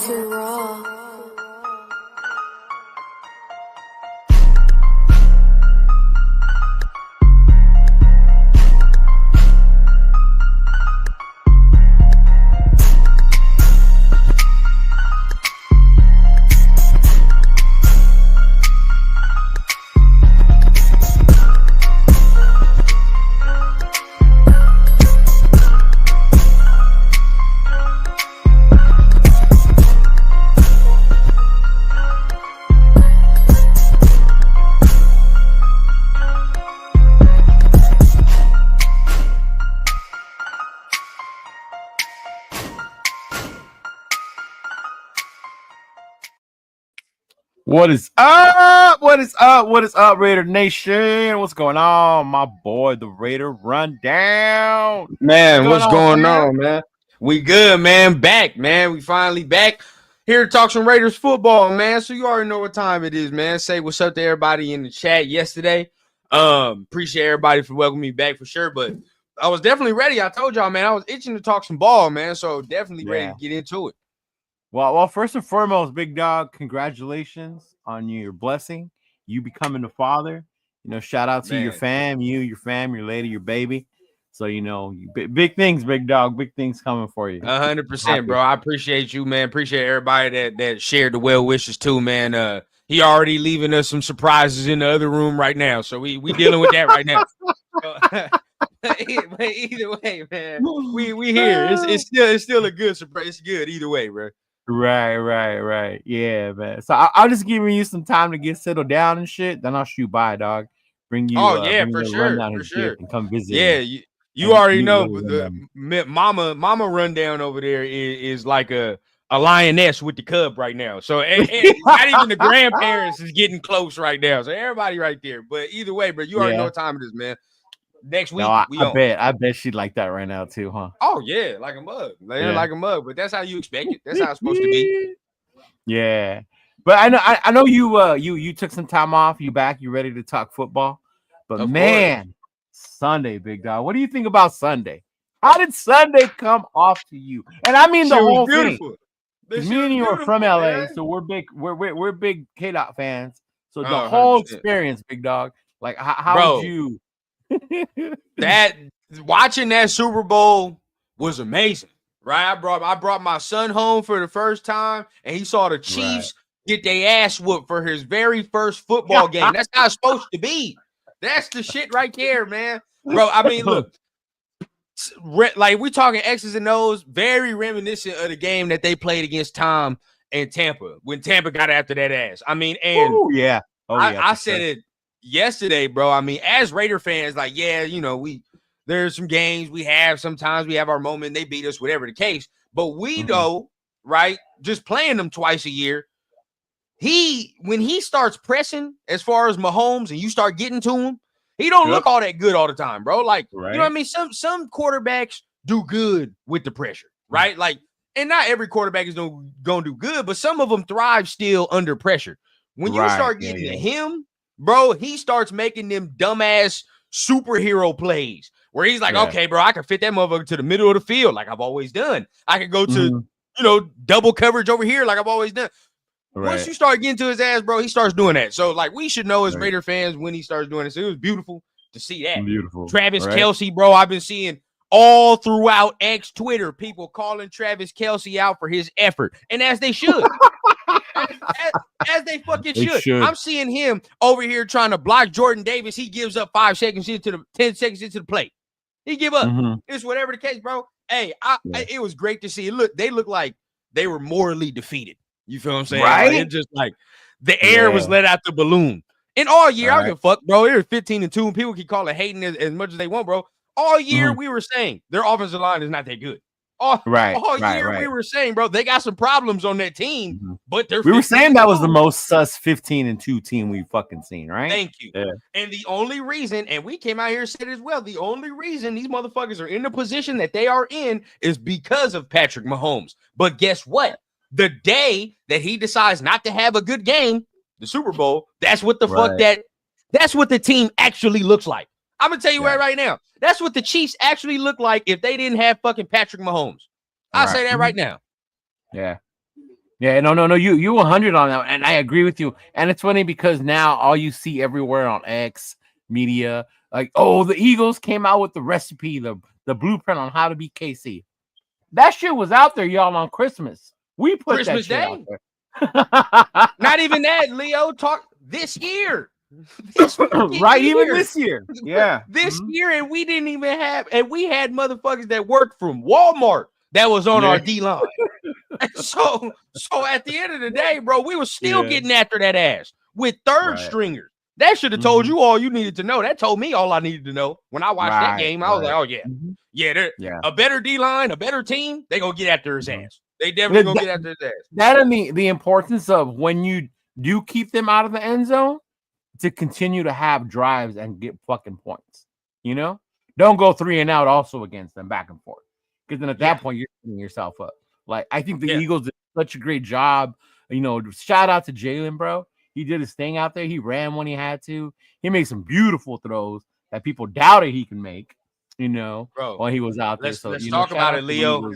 too raw. What is up? What is up? What is up, Raider Nation? What's going on? My boy, the Raider Rundown. Man, what's going on, man? We good, man. Back, man. We finally back here to talk some Raiders football, man. So you already know what time it is, man. Say what's up to everybody in the chat yesterday. Appreciate everybody for welcoming me back for sure. But I was definitely ready. I told y'all, man, I was itching to talk some ball, man. So definitely ready to get into it. Well, first and foremost, big dog, congratulations on your blessing. You becoming a father. You know, shout out to your fam, your lady, your baby. So, you know, big things, big dog, big things coming for you. 100%, bro. I appreciate you, man. Appreciate everybody that shared the well wishes too, man. He already leaving us some surprises in the other room right now. So we dealing with that right now. But either way, man, we here. It's still a good surprise. It's good either way, bro. Right. Yeah, man. So I'll just giving you some time to get settled down and shit. Then I'll shoot by, dog. Bring you. For sure. And come visit. Yeah, you already know. The mama rundown over there is like a lioness with the cub right now. So and not even the grandparents is getting close right now. So everybody right there. But either way, bro, you already know what time it is, man. Next week, I bet she'd like that right now too, huh? Oh yeah, like a mug, like a mug. But that's how you expect it. That's how it's supposed to be. Yeah, but I know you took some time off. You back? You ready to talk football? But of course. Sunday, big dog. What do you think about Sunday? How did Sunday come off to you? And I mean the whole thing. Me and you are from LA, man. So we're big K-Dot fans. So the whole experience, big dog. Like how would you? That watching that Super Bowl was amazing, right? I brought my son home for the first time, and he saw the Chiefs get their ass whooped for his very first football game. That's how it's supposed to be. That's the shit right there, man, bro. I mean, look, like we talking X's and O's, very reminiscent of the game that they played against Tom and Tampa when Tampa got after that ass. I mean, and I said it yesterday, bro. I mean, as Raider fans, like, yeah, you know, there's some games sometimes we have our moment, they beat us, whatever the case. But we know, right? Just playing them twice a year. When he starts pressing as far as Mahomes and you start getting to him, he don't look all that good all the time, bro. Like, you know what I mean? Some quarterbacks do good with the pressure, right? Like, and not every quarterback is gonna do good, but some of them thrive still under pressure. When you start getting to him, bro, he starts making them dumbass superhero plays where he's like, okay, bro, I can fit that motherfucker to the middle of the field like I've always done. I can go to, double coverage over here like I've always done. Once you start getting to his ass, bro, he starts doing that. So, like, we should know as Raider fans when he starts doing this. So it was beautiful to see that. Travis Kelce, bro, I've been seeing all throughout X Twitter people calling Travis Kelce out for his effort. And as they should. As they fucking should. I'm seeing him over here trying to block Jordan Davis. He gives up 10 seconds into the play. He give up. It's whatever the case, bro. Hey, it was great to see. They look like they were morally defeated. You feel what I'm saying? Right? Like, it's just like the air was let out the balloon. And all year, I don't give a fuck, bro. It was 15-2, and people can call it hating as much as they want, bro. All year, we were saying their offensive line is not that good. All year we were saying, bro, they got some problems on that team, but we were saying that was the most sus 15-2 team we've fucking seen, right? Thank you. Yeah. And the only reason, and we came out here and said it as well, the only reason these motherfuckers are in the position that they are in is because of Patrick Mahomes. But guess what? The day that he decides not to have a good game, the Super Bowl, that's what the fuck that's what the team actually looks like. I'm gonna tell you right now. That's what the Chiefs actually look like if they didn't have fucking Patrick Mahomes. I'll say that right now. Yeah. Yeah, no. You 100 on that, and I agree with you. And it's funny because now all you see everywhere on X media, like, oh, the Eagles came out with the recipe, the blueprint on how to beat KC. That shit was out there, y'all, on Christmas. We put Christmas that shit Day. out there. Not even that, Leo. Talk this year. This right, year. even this year. Yeah. This year, and we didn't even have, and we had motherfuckers that worked from Walmart that was on our D line. So at the end of the day, bro, we were still getting after that ass with third stringers. That should have told you all you needed to know. That told me all I needed to know. When I watched that game, I was like, oh, yeah. A better D-line, a better team, they going to get after his ass. They definitely going to get after his ass. That and the importance of when you do keep them out of the end zone to continue to have drives and get fucking points. You know? Don't go 3 and out also against them back and forth. Because then at that point, you're setting yourself up. Like, I think the Eagles did such a great job. You know, shout out to Jalen, bro. He did his thing out there. He ran when he had to. He made some beautiful throws that people doubted he can make, you know, while he was out there. Let's you talk about it. Leo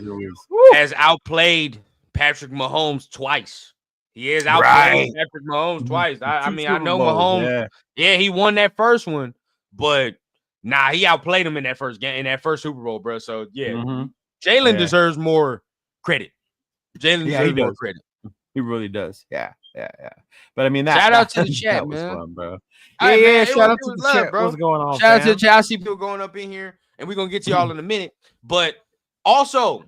has outplayed Patrick Mahomes twice. He has outplayed Patrick Mahomes twice. I mean, I know Mahomes. Yeah, he won that first one, but he outplayed him in that first game, in that first Super Bowl, bro. So, Jalen deserves more credit. Jalen deserves more credit. He really does. Yeah. But I mean, shout out to the chat, man. Fun, bro. Shout out to the chat, bro. What's going on? Shout out to the chat. I see people going up in here, and we're gonna get to y'all in a minute. But also,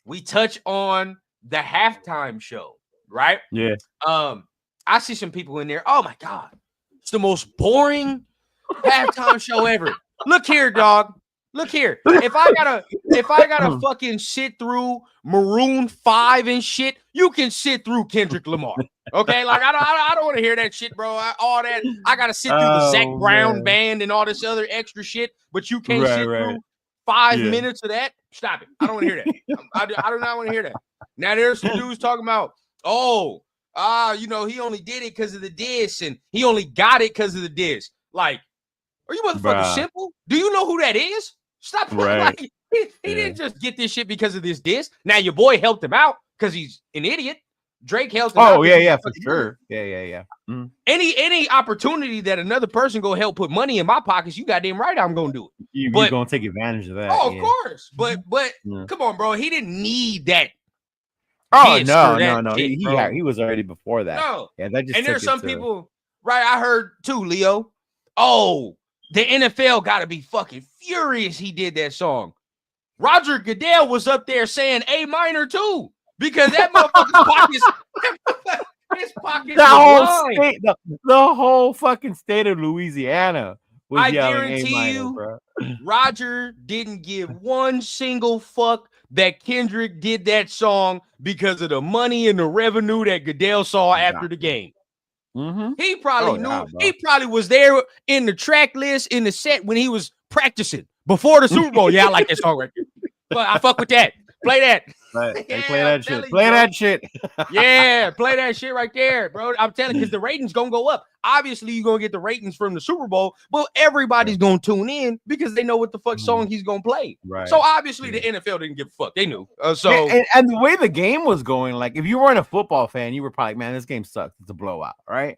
we touch on the halftime show, right? Yeah. I see some people in there. Oh my god, it's the most boring halftime show ever. Look here, dog. Look here. If I gotta fucking sit through Maroon 5 and shit, you can sit through Kendrick Lamar. Okay, like I don't want to hear that shit, bro. All that I gotta sit through the Zac Brown band and all this other extra shit, but you can't sit through 5 minutes of that. Stop it. I don't want to hear that. I do not want to hear that. Now there's some dudes talking about, you know, he only did it because of the diss, and he only got it because of the diss. Like, are you motherfuckers simple? Do you know who that is? Stop. Like, he didn't just get this shit because of this diss. Now your boy helped him out because he's an idiot. Drake helped him out. Oh, yeah, for sure. Yeah. Any opportunity that another person go help put money in my pockets, you goddamn right I'm gonna do it. You're gonna take advantage of that. Oh, of course. But come on, bro. He didn't need that. Oh, no. He was already before that. No. Yeah, that just and there's some people, right? I heard too, Leo. Oh, the NFL got to be fucking furious he did that song. Roger Goodell was up there saying A minor too, because that motherfucker's pockets, his pockets the whole fucking state of Louisiana was yelling A minor, you, bro. Roger didn't give one single fuck that Kendrick did that song because of the money and the revenue that Goodell saw after the game. He probably knew. He probably was there in the track list in the set when he was practicing before the Super Bowl. Yeah, I like that song right there. But I fuck with that. Play that. Play that shit. Play that shit. Yeah, play that shit right there, bro. I'm telling you, because the ratings gonna go up. Obviously, you're gonna get the ratings from the Super Bowl, but everybody's gonna tune in because they know what the fuck song he's gonna play. Right. So obviously, the NFL didn't give a fuck. They knew. And the way the game was going, like if you weren't a football fan, you were probably, man, this game sucks. It's a blowout, right?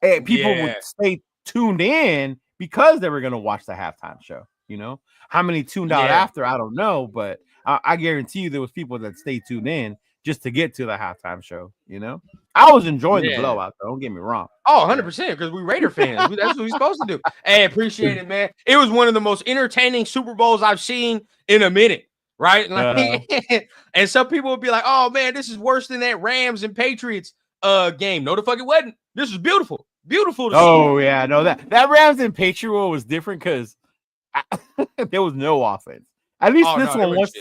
And people would stay tuned in because they were gonna watch the halftime show. You know, how many tuned out after? I don't know, but I guarantee you there was people that stayed tuned in just to get to the halftime show. You know, I was enjoying the blowout, though. Don't get me wrong. Oh, 100%, because we Raider fans. That's what we're supposed to do. Hey, appreciate it, man. It was one of the most entertaining Super Bowls I've seen in a minute, right? Like, and some people would be like, oh, man, this is worse than that Rams and Patriots game. No, the fuck it wasn't. This was beautiful. Beautiful to see. Yeah, no, that Rams and Patriots was different because there was no offense. At least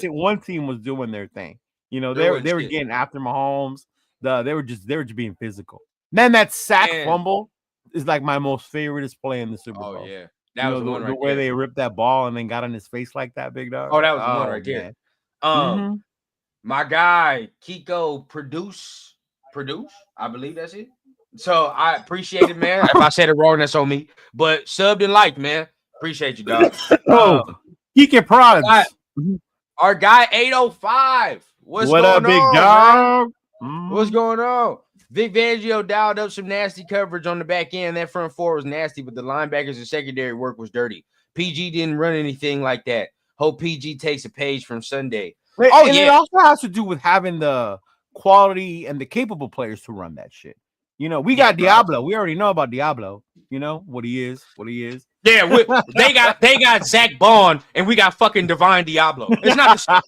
one team was doing their thing. You know, they were getting after Mahomes. They were just being physical. Man, that sack fumble is like my most favoriteest play in the Super Bowl. Oh yeah, that was the one the way they ripped that ball and then got on his face like that, big dog. Oh, that was the one right there. My guy Kiko produce. I believe that's it. So I appreciate it, man. If I said it wrong, that's on me. But subbed and liked, man. Appreciate you, dog. Kiko Prods. Our guy 805. What up, big dog? What's going on? Vic Fangio dialed up some nasty coverage on the back end. That front four was nasty, but the linebackers and secondary work was dirty. PG didn't run anything like that. Hope PG takes a page from Sunday. And it also has to do with having the quality and the capable players to run that shit. You know, we got Diablo. We already know about Diablo. You know what he is. Yeah, they got Zach Bond, and we got fucking Divine Diablo. It's not the same.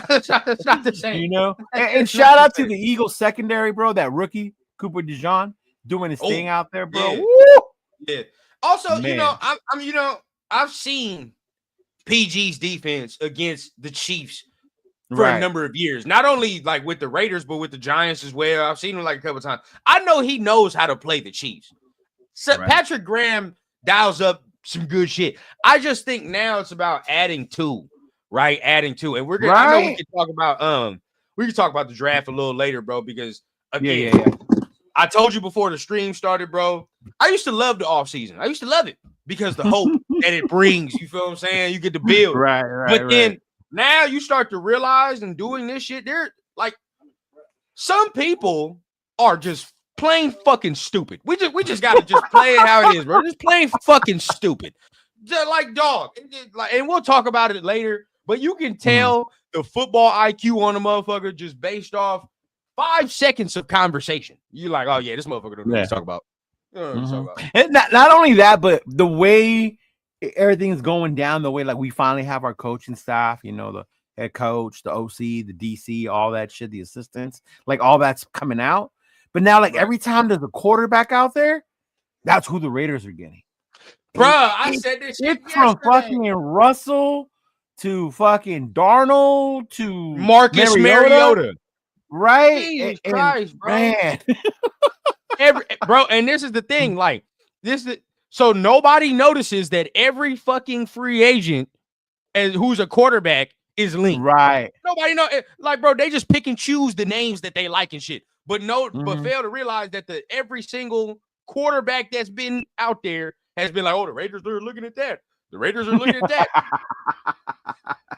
It's not the same. You know, and shout out to the Eagles secondary, bro. That rookie Cooper DeJean doing his thing out there, bro. Yeah. Yeah. Also, man. I've seen PG's defense against the Chiefs for a number of years. Not only like with the Raiders, but with the Giants as well. I've seen him like a couple times. I know he knows how to play the Chiefs. So Patrick Graham dials up some good shit. I just think now it's about adding to, and we're gonna. I know we can talk about the draft a little later, bro. Because again, I told you before the stream started, bro. I used to love the offseason. I used to love it because the hope that it brings. You feel what I'm saying? You get to build, But then now you start to realize and doing this shit. They're like some people are just plain fucking stupid. We just gotta just play it how it is, bro. Just plain fucking stupid. Just like dog. And we'll talk about it later. But you can tell the football IQ on a motherfucker just based off 5 seconds of conversation. You're like, oh yeah, this motherfucker don't know what to talk about. And not only that, but the way everything's going down, the way like we finally have our coaching staff, you know, the head coach, the OC, the DC, all that shit, the assistants, like all that's coming out. But now, like every time there's a quarterback out there, that's who the Raiders are getting. Bro, I said this shit from fucking Russell to fucking Darnold to Marcus Mariota. Right? Jesus Christ, bro. Man. Bro, and this is the thing, like so nobody notices that every fucking free agent who's a quarterback is linked. Right. Nobody know, like, bro, they just pick and choose the names that they like and shit. But but fail to realize that every single quarterback that's been out there has been like, oh, the Raiders are looking at that. The Raiders are looking at that.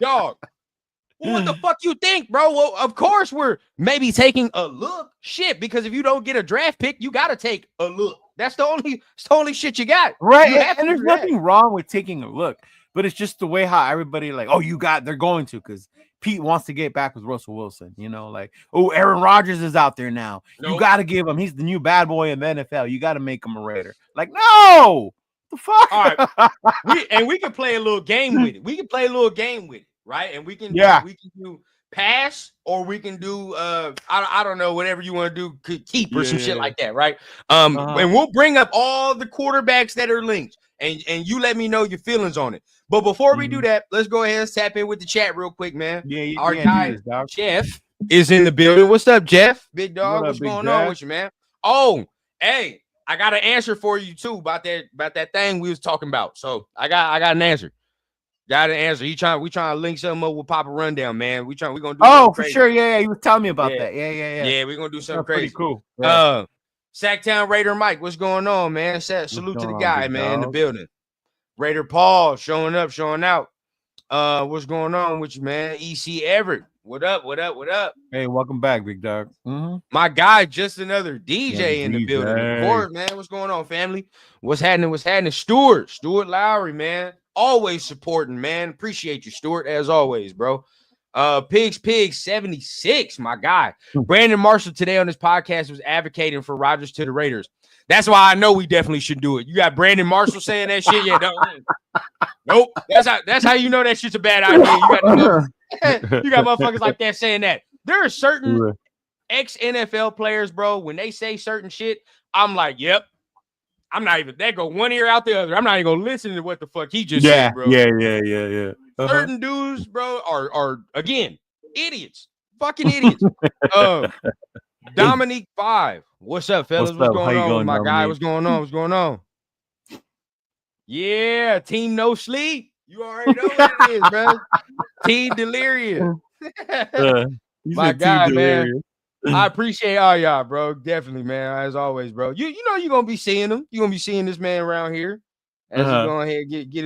Dog. What the fuck you think, bro? Well, of course we're maybe taking a look. Shit, because if you don't get a draft pick, you got to take a look. That's the only shit you got. Right. And there's nothing wrong with taking a look, but it's just the way how everybody like, they're going to, because Pete wants to get back with Russell Wilson, you know, like, Aaron Rodgers is out there now. Nope. You got to give him, he's the new bad boy in the NFL. You got to make him a Raider. Like, no, the fuck? All right. We can play a little game with it. Right. And we can do pass, or we can do, I don't know, whatever you want to do, keep or some shit like that. Right. And we'll bring up all the quarterbacks that are linked, and you let me know your feelings on it. But before we do that, let's go ahead and tap in with the chat real quick, man. Yeah, our guy Jeff is in the building. What's up, Jeff? Big dog. What's going on with you, man? Oh, hey, I got an answer for you too about that thing we was talking about. So I got an answer. Got an answer. We trying to link something up with Papa Rundown, man. We're gonna do. Oh, for sure. Yeah. You was telling me about that. Yeah. Yeah, we're gonna do something crazy. Pretty cool. Yeah. Sacktown Raider Mike, what's going on, man? Salute to the guy, man, in the building. Raider Paul showing up, showing out. What's going on with you, man? EC Everett, what up? Hey, welcome back, big dog. My guy, just another DJ in the building. Of course, man. What's going on, family? What's happening? Stuart Lowry, man. Always supporting, man. Appreciate you, Stuart, as always, bro. Pigs 76, my guy. Brandon Marshall today on this podcast was advocating for Rodgers to the Raiders. That's why I know we definitely should do it. You got Brandon Marshall saying that shit. Yeah, nope. That's how you know that shit's a bad idea. You got motherfuckers like that saying that. There are certain ex-NFL players, bro. When they say certain shit, I'm like, yep. I'm not even. They go one ear out the other. I'm not even gonna listen to what the fuck he just said, bro. Yeah. Certain dudes, bro, are again idiots. Fucking idiots. Dominique 5. What's up, fellas? What's going on with my guy? What's going on? Yeah, team no sleep. You already know what it is, bro. Team delirious. My guy, man. I appreciate all y'all, bro. Definitely, man. As always, bro. You know you're gonna be seeing him. You're gonna be seeing this man around here as he go ahead and get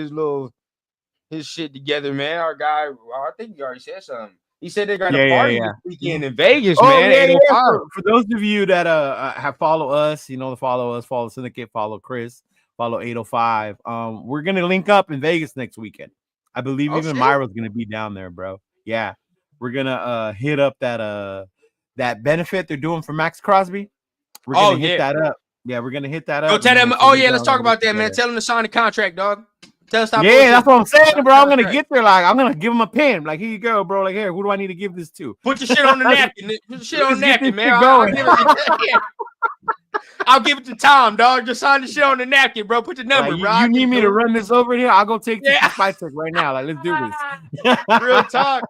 his shit together, man. Our guy, I think you already said something. He said they're gonna Yeah, yeah, party yeah. this weekend in Vegas, Oh, man. yeah, yeah. 805. For those of you that have follow us, follow us, follow Syndicate, follow Chris, follow 805. We're gonna link up in Vegas next weekend. I believe Oh, even shit. Myra's gonna be down there, bro. Yeah, we're gonna hit up that benefit they're doing for Maxx Crosby. We're gonna hit that up. Yeah, we're gonna hit that Go up. tell them. So Oh we're yeah, let's gonna talk about that, together. man. Tell them to sign the contract, dog. Tell us stop. Yeah, that's what I'm saying, bro. I'm gonna get there. Like, I'm gonna give him a pen. Like, here you go, bro. Like, here, who do I need to give this to? Put your shit on the napkin. Put your shit on the napkin, man. I'll give it to Tom, dog. Just sign the shit on the napkin, bro. Put the number, like, bro. You need me to run this over here? I'll go take this to Spy Tech right now. Like, let's do this. Real talk.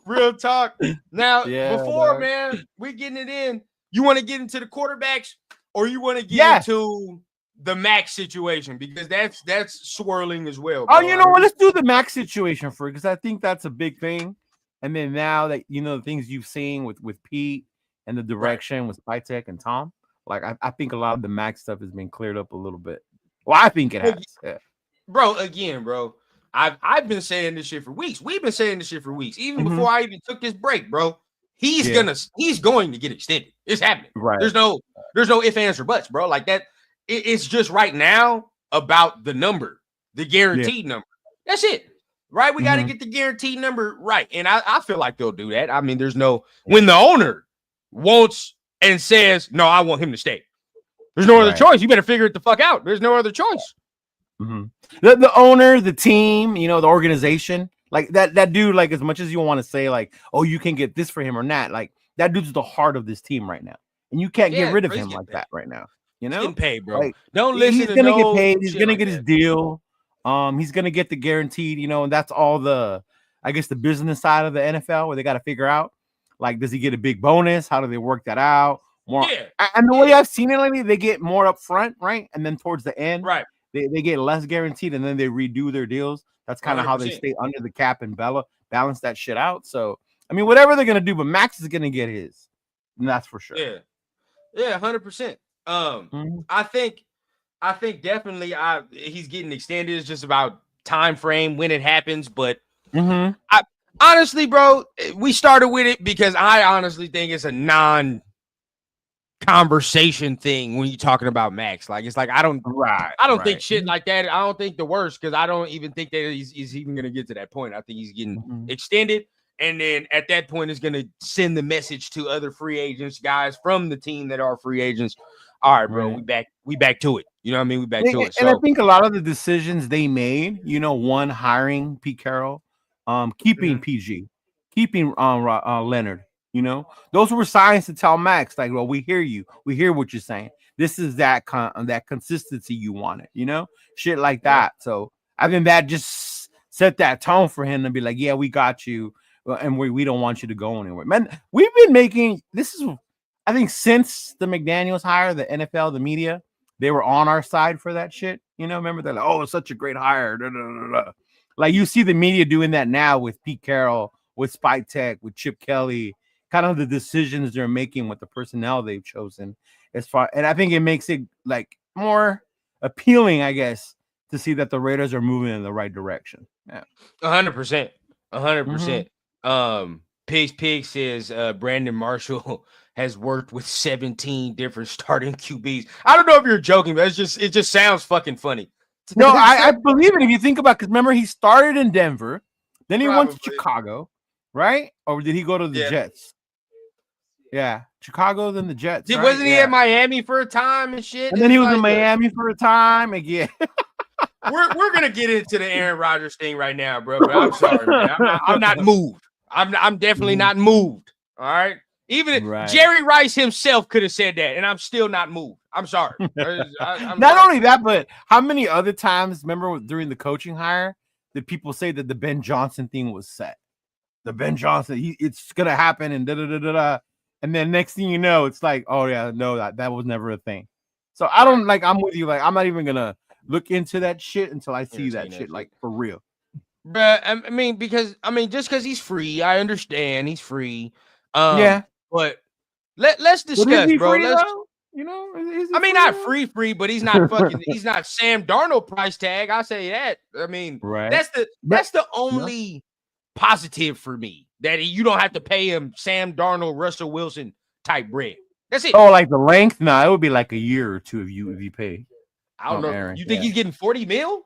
Real talk. Now, Yeah, before, dog. man, we getting it in. You want to get into the quarterbacks or you want to get into the Maxx situation? Because that's swirling as well, bro. Oh, you know what? Let's do the Maxx situation first, because I think that's a big thing. And then now that the things you've seen with Pete and the direction with Spy Tech and Tom, like I think a lot of the Maxx stuff has been cleared up a little bit. Well, I think it has. Yeah. Bro, again, bro. I've been saying this shit for weeks. We've been saying this shit for weeks, even before I even took this break, bro. He's going to get extended. It's happening. Right. There's no ifs, ands, or buts, bro. Like that. It's just right now about the number, the guaranteed number. That's it. Right? We got to get the guaranteed number right. And I feel like they'll do that. I mean, when the owner wants and says, no, I want him to stay. There's no other choice. You better figure it the fuck out. There's no other choice. The owner, the team, the organization, like that dude, like, as much as you want to say, like, oh, you can get this for him or not, like, that dude's the heart of this team right now. And you can't get rid of him like that right now. He's getting paid, bro. Like, don't listen he's to gonna no get paid. He's gonna like get his deal. He's gonna get the guaranteed, and that's all the business side of the NFL where they got to figure out, like, does he get a big bonus? How do they work that out? More, and the way I've seen it lately, they get more up front, right? And then towards the end, they get less guaranteed, and then they redo their deals. That's kind of how they stay under the cap and balance that shit out. So, I mean, whatever they're gonna do, but Maxx is gonna get his, and that's for sure. Yeah, 100%. I think definitely he's getting extended. It's just about time frame when it happens. But I honestly, bro, we started with it because I honestly think it's a non-conversation thing when you're talking about Maxx. Like, it's like I don't think shit like that. I don't think the worst, because I don't even think that he's even gonna get to that point. I think he's getting extended. And then at that point, it's going to send the message to other free agents, guys from the team that are free agents. All right, bro, we back to it. You know what I mean? We back to it. And I think a lot of the decisions they made, one, hiring Pete Carroll, keeping PG, keeping Leonard, those were signs to tell Maxx, like, well, we hear you. We hear what you're saying. This is that consistency you wanted, shit like that. So I think that just set that tone for him to be like, yeah, we got you. And we don't want you to go anywhere. Man, we've been making this is, I think, since the McDaniels hire, the NFL, the media, they were on our side for that shit. Remember, they're like, oh, it's such a great hire. Da, da, da, da. Like, you see the media doing that now with Pete Carroll, with Spy Tech, with Chip Kelly, kind of the decisions they're making with the personnel they've chosen. And I think it makes it like more appealing, I guess, to see that the Raiders are moving in the right direction. Yeah, 100%. 100%. Pig says Brandon Marshall has worked with 17 different starting QBs. I don't know if you're joking, but it just sounds fucking funny. No, I believe it if you think about it, because remember, he started in Denver, then he went to Chicago, right? Or did he go to the Jets? Yeah, Chicago, then the Jets. Wasn't he at Miami for a time and shit? And then he was in Miami for a time again. We're gonna get into the Aaron Rodgers thing right now, bro. But I'm sorry, man. I'm not moved. I'm definitely not moved. All right. Even Jerry Rice himself could have said that, and I'm still not moved. I'm sorry. Only that, but how many other times, remember during the coaching hire, did people say that the Ben Johnson thing was set? The Ben Johnson, it's gonna happen, and da-da-da-da-da. And then next thing you know, it's like, oh yeah, no, that was never a thing. So I don't I'm with you. Like, I'm not even gonna look into that shit until I see that shit, like, for real. But I mean, just because he's free, I understand he's free. But let's discuss, bro. Free, I mean, not free, but he's not fucking. He's not Sam Darnold price tag. I say that. I mean, that's the only positive for me, that you don't have to pay him Sam Darnold, Russell Wilson type bread. That's it. Oh, like the length? No, it would be like a year or two if you pay. I don't know. Aaron. You think he's getting 40 mil?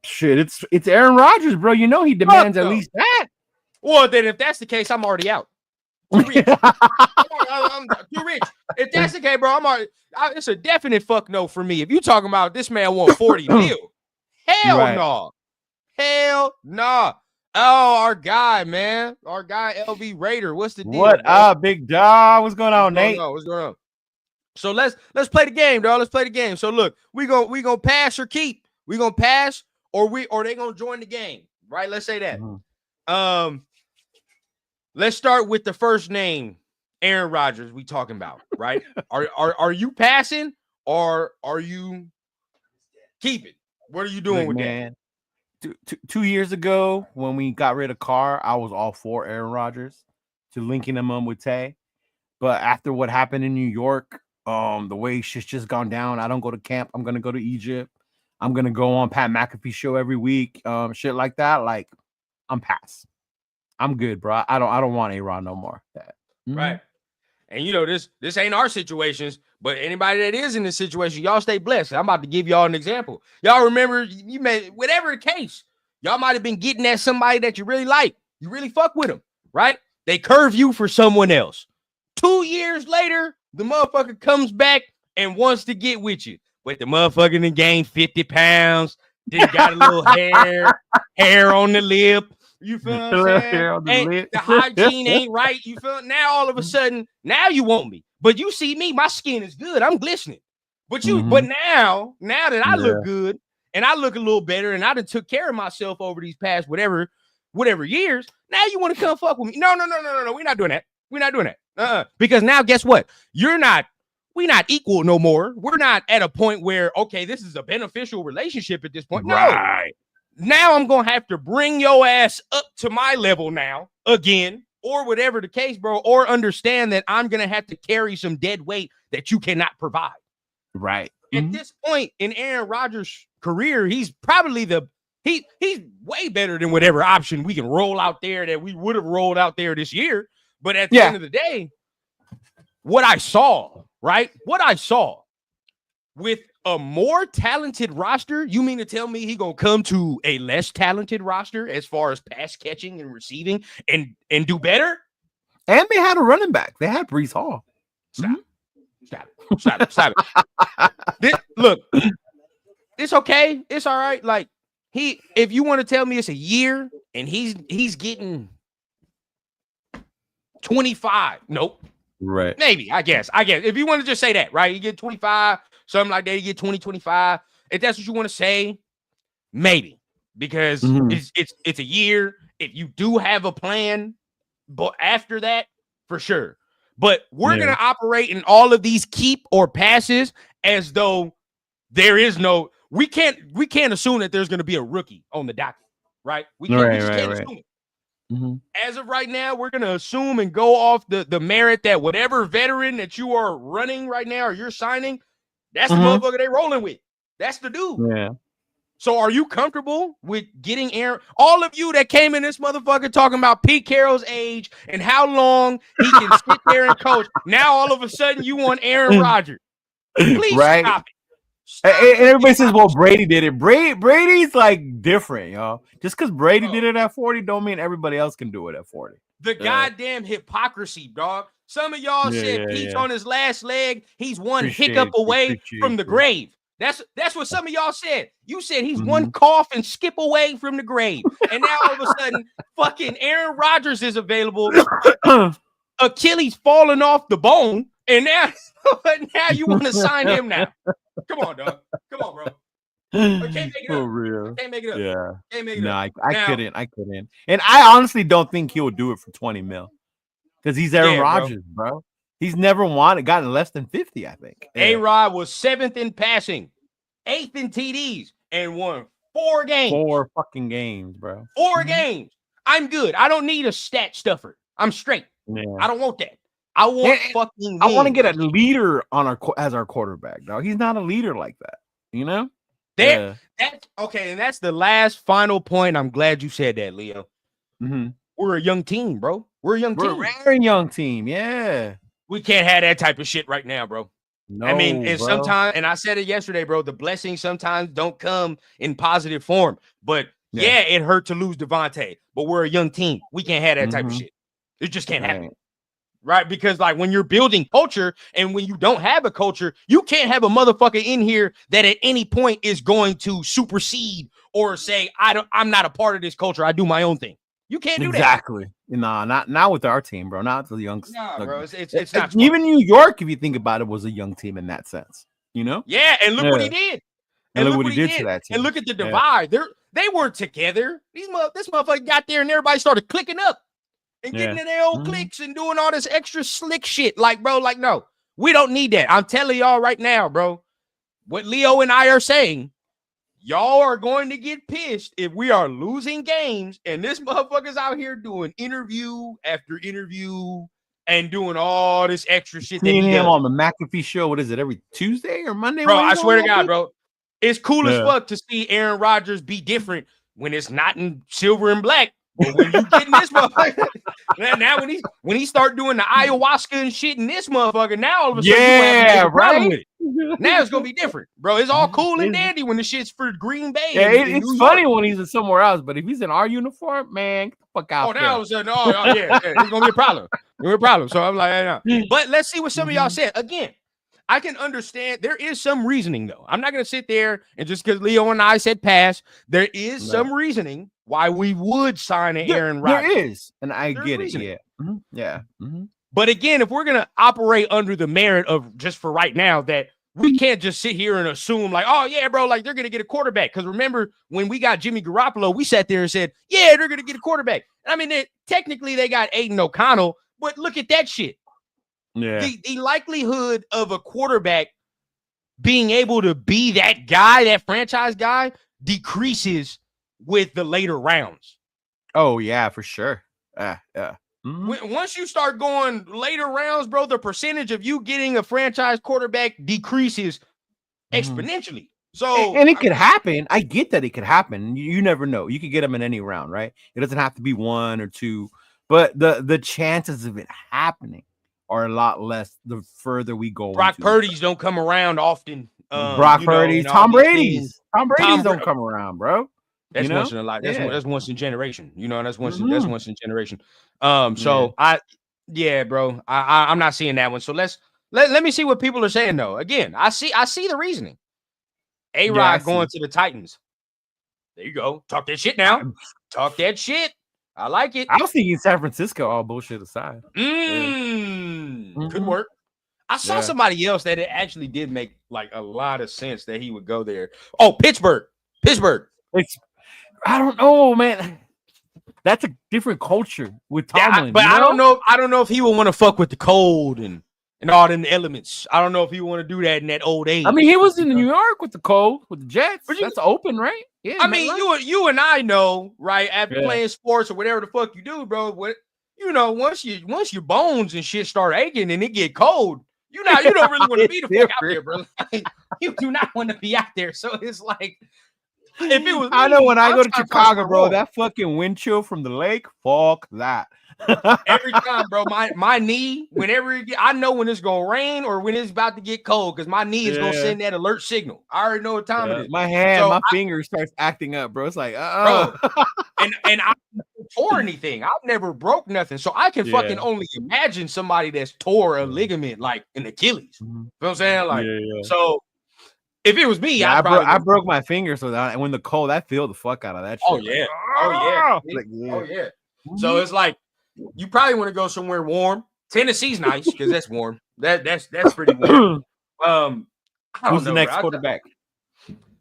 Shit, it's Aaron Rodgers, bro. You know he demands at least that. Well, then if that's the case, I'm already out. Too rich. I'm too rich. If that's the case, bro, I'm already. It's a definite fuck no for me. If you talking about this man want 40 mil, hell no, hell no. Oh, our guy, man, our guy LV Raider. What's the deal? What up, big dog? What's going on, Nate? What's going on? So let's play the game, dog. Let's play the game. So look, we gonna pass or keep. We gonna pass or they gonna join the game, right? Let's say that. Let's start with the first name, Aaron Rodgers. We talking about, right? Are you passing or are you keeping? What are you doing with that? 2 years ago, when we got rid of Carr, I was all for Aaron Rodgers to linking him up with Tay. But after what happened in New York, the way shit's just gone down, I don't go to camp. I'm gonna go to Egypt. I'm gonna go on Pat McAfee show every week. Shit like that. Like, I'm past. I'm good, bro. I don't want A-Rod no more. Right. And you know, this ain't our situations, but anybody that is in this situation, y'all stay blessed. I'm about to give y'all an example. Y'all remember, you may, whatever the case, y'all might have been getting at somebody that you really like. You really fuck with them, right? They curve you for someone else. 2 years later, the motherfucker comes back and wants to get with you. But the motherfucker done gained 50 pounds. Then got a little hair on the lip. You feel what I'm saying? The hygiene ain't right. You feel now all of a sudden, now you want me. But you see me, my skin is good. I'm glistening. But but now that I look good and I look a little better and I done took care of myself over these past whatever years, now you want to come fuck with me. No. We're not doing that. We're not doing that. Because now guess what? We're not equal no more. We're not at a point where, okay, this is a beneficial relationship at this point. Right. No. Now I'm going to have to bring your ass up to my level now again, or whatever the case, bro, or understand that I'm going to have to carry some dead weight that you cannot provide. Right. At this point in Aaron Rodgers' career, he's probably he's way better than whatever option we can roll out there that we would have rolled out there this year. But at the end of the day, what I saw with a more talented roster, you mean to tell me he gonna come to a less talented roster as far as pass catching and receiving and do better? And they had a running back. They had Breece Hall. Stop it. Look, it's okay. It's all right. Like if you want to tell me it's a year and he's getting 25, nope. Right. Maybe, I guess. If you want to just say that, right? You get 25, something like that, you get 20, 25. If that's what you want to say, maybe. Because it's a year. If you do have a plan, but after that, for sure. But we're going to operate in all of these keep or passes as though there is no, we can't assume that there's going to be a rookie on the docket, right? We can't assume it. As of right now, we're going to assume and go off the merit that whatever veteran that you are running right now or you're signing, that's the motherfucker they rolling with. That's the dude. Yeah. So are you comfortable with getting Aaron? All of you that came in this motherfucker talking about Pete Carroll's age and how long he can sit there and coach. Now all of a sudden you want Aaron Rodgers. Please stop it. And everybody says, well, Brady did it. Brady's like different, y'all. Just because Brady did it at 40 don't mean everybody else can do it at 40. The goddamn hypocrisy, dog. Some of y'all said Pete's on his last leg. He's one hiccup away from the grave. That's what some of y'all said. You said he's one cough and skip away from the grave. And now all of a sudden, fucking Aaron Rodgers is available. Achilles falling off the bone. And now you want to sign him now. Come on, dog. Come on, bro. I can't make it up. For real. I can't make it up. Yeah. Can't make it no, up. I couldn't. And I honestly don't think he'll do it for 20 mil. Because he's Aaron Rodgers, bro. He's never gotten less than 50, I think. A-Rod was 7th in passing, 8th in TDs, and won 4 games. 4 fucking games, bro. 4 games. I'm good. I don't need a stat stuffer. I'm straight. Yeah. I don't want that. I want fucking wins. I want to get a leader as our quarterback, dog. He's not a leader like that, you know? That's okay, and that's the last final point. I'm glad you said that, Leo. we're a young team, bro. We're a young team. We're a very young team. Yeah. We can't have that type of shit right now, bro. No, I mean, and bro. sometimes, and I said it yesterday, bro, the blessings sometimes don't come in positive form. But yeah, it hurt to lose Devontae, but we're a young team. We can't have that type of shit. It just can't happen. Right? Because like when you're building culture and when you don't have a culture, you can't have a motherfucker in here that at any point is going to supersede or say, I'm not a part of this culture. I do my own thing. You can't do that. Exactly. Nah, not with our team, bro. Not the young. Nah, bro. It's not even New York, if you think about it, was a young team in that sense. You know? Yeah, and look what he did. And look what he did to that team. And look at the divide. They weren't together. This motherfucker got there and everybody started clicking up and getting in their own clicks and doing all this extra slick shit. Like, bro, like, no, we don't need that. I'm telling y'all right now, bro, what Leo and I are saying, y'all are going to get pissed if we are losing games and this motherfucker's out here doing interview after interview and doing all this extra shit. Seeing him on the McAfee show, what is it, every Tuesday or Monday? Bro, I swear to God, bro, it's cool as fuck to see Aaron Rodgers be different when it's not in silver and black. But when you get in this motherfucker, now when he start doing the ayahuasca and shit in this motherfucker, now all of a sudden you have a problem with it. Now it's gonna be different, bro. It's all cool and dandy when the shit's for Green Bay. Yeah, it's funny when he's in somewhere else, but if he's in our uniform, man, get the fuck out. Now all of a sudden, it's gonna be a problem. It's gonna be a problem. So I'm like, no. But let's see what some of y'all said. Again, I can understand there is some reasoning though. I'm not gonna sit there and just because Leo and I said pass, there is some reasoning why we would sign an Aaron Rodgers. There is, and I get it. Yeah, yeah. But again, if we're gonna operate under the merit of just for right now, that we can't just sit here and assume like, oh yeah, bro, like they're gonna get a quarterback. Because remember when we got Jimmy Garoppolo, we sat there and said, yeah, they're gonna get a quarterback. I mean, technically they got Aiden O'Connell, but look at that shit. Yeah, the likelihood of a quarterback being able to be that guy, that franchise guy, decreases with the later rounds. Oh yeah, for sure. Yeah. Once you start going later rounds, bro, the percentage of you getting a franchise quarterback decreases exponentially. So, and it could happen. I get that it could happen. You never know. You could get them in any round, right? It doesn't have to be one or two, but the chances of it happening are a lot less the further we go. Brock Purdy's don't come around often. Brock Purdy's, Tom Brady's don't come around, bro. That's once in a life. That's once in a generation. You know, that's once in a generation. So bro, I'm not seeing that one. So let me see what people are saying though. Again, I see the reasoning. A-Rod going to the Titans. There you go. Talk that shit now. Talk that shit. I like it. I was thinking San Francisco, all bullshit aside. Could work. I saw somebody else that it actually did make like a lot of sense that he would go there. Oh, Pittsburgh. I don't know, man. That's a different culture with Tomlin. But I don't know if he would want to fuck with the cold and all them elements. I don't know if he would want to do that in that old age. I mean, he was in New York with the cold, with the Jets. That's open, right? Yeah. I mean, you and I know, right? After playing sports or whatever the fuck you do, bro. Once your bones and shit start aching and it get cold, you don't really want to be the fuck out there, bro. You do not want to be out there. So it's like. If it was I know when I go to Chicago, bro, that fucking wind chill from the lake, fuck that. Every time, bro, my knee, whenever I know when it's gonna rain or when it's about to get cold, because my knee is gonna send that alert signal. I already know what time it is. My hand, my finger starts acting up, bro. It's like, bro. and I never tore anything. I've never broke nothing, so I can fucking only imagine somebody that's tore a ligament like an Achilles. You know what I'm saying? Like, so. If it was me, I broke my finger, so that when the cold, I feel the fuck out of that shit. Oh yeah. So it's like you probably want to go somewhere warm. Tennessee's nice because that's warm. That's pretty warm. Who's the next quarterback?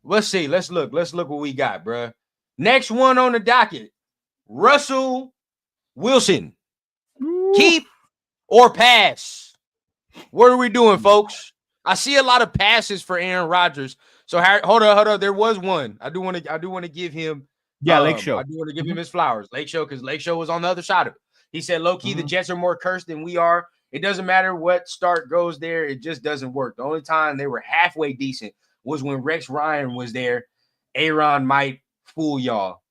Let's see. Let's look what we got, bro. Next one on the docket: Russell Wilson. Keep or pass? What are we doing, folks? I see a lot of passes for Aaron Rodgers. So hold on. There was one. I do want to give him. Lake Show. I do want to give him his flowers. Lake Show, because Lake Show was on the other side of it. He said, low key, the Jets are more cursed than we are. It doesn't matter what start goes there. It just doesn't work. The only time they were halfway decent was when Rex Ryan was there. Aaron might fool y'all.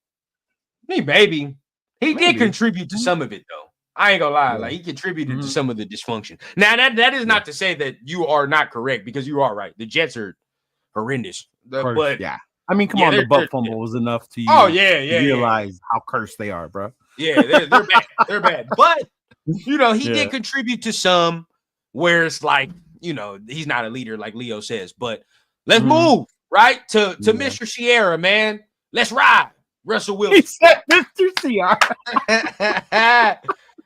Me, baby. He did contribute to some of it, though. I ain't gonna lie. Yeah. Like, he contributed to some of the dysfunction. Now, that is not to say that you are not correct, because you are right. The Jets are horrendous. But yeah, I mean, come on, the butt fumble was enough to realize how cursed they are, bro. Yeah, they're bad. They're bad. But he did contribute to some where it's like, he's not a leader like Leo says. But let's move right to Mr. Sierra, man. Let's ride. Russell Wilson. He said Mr. Sierra.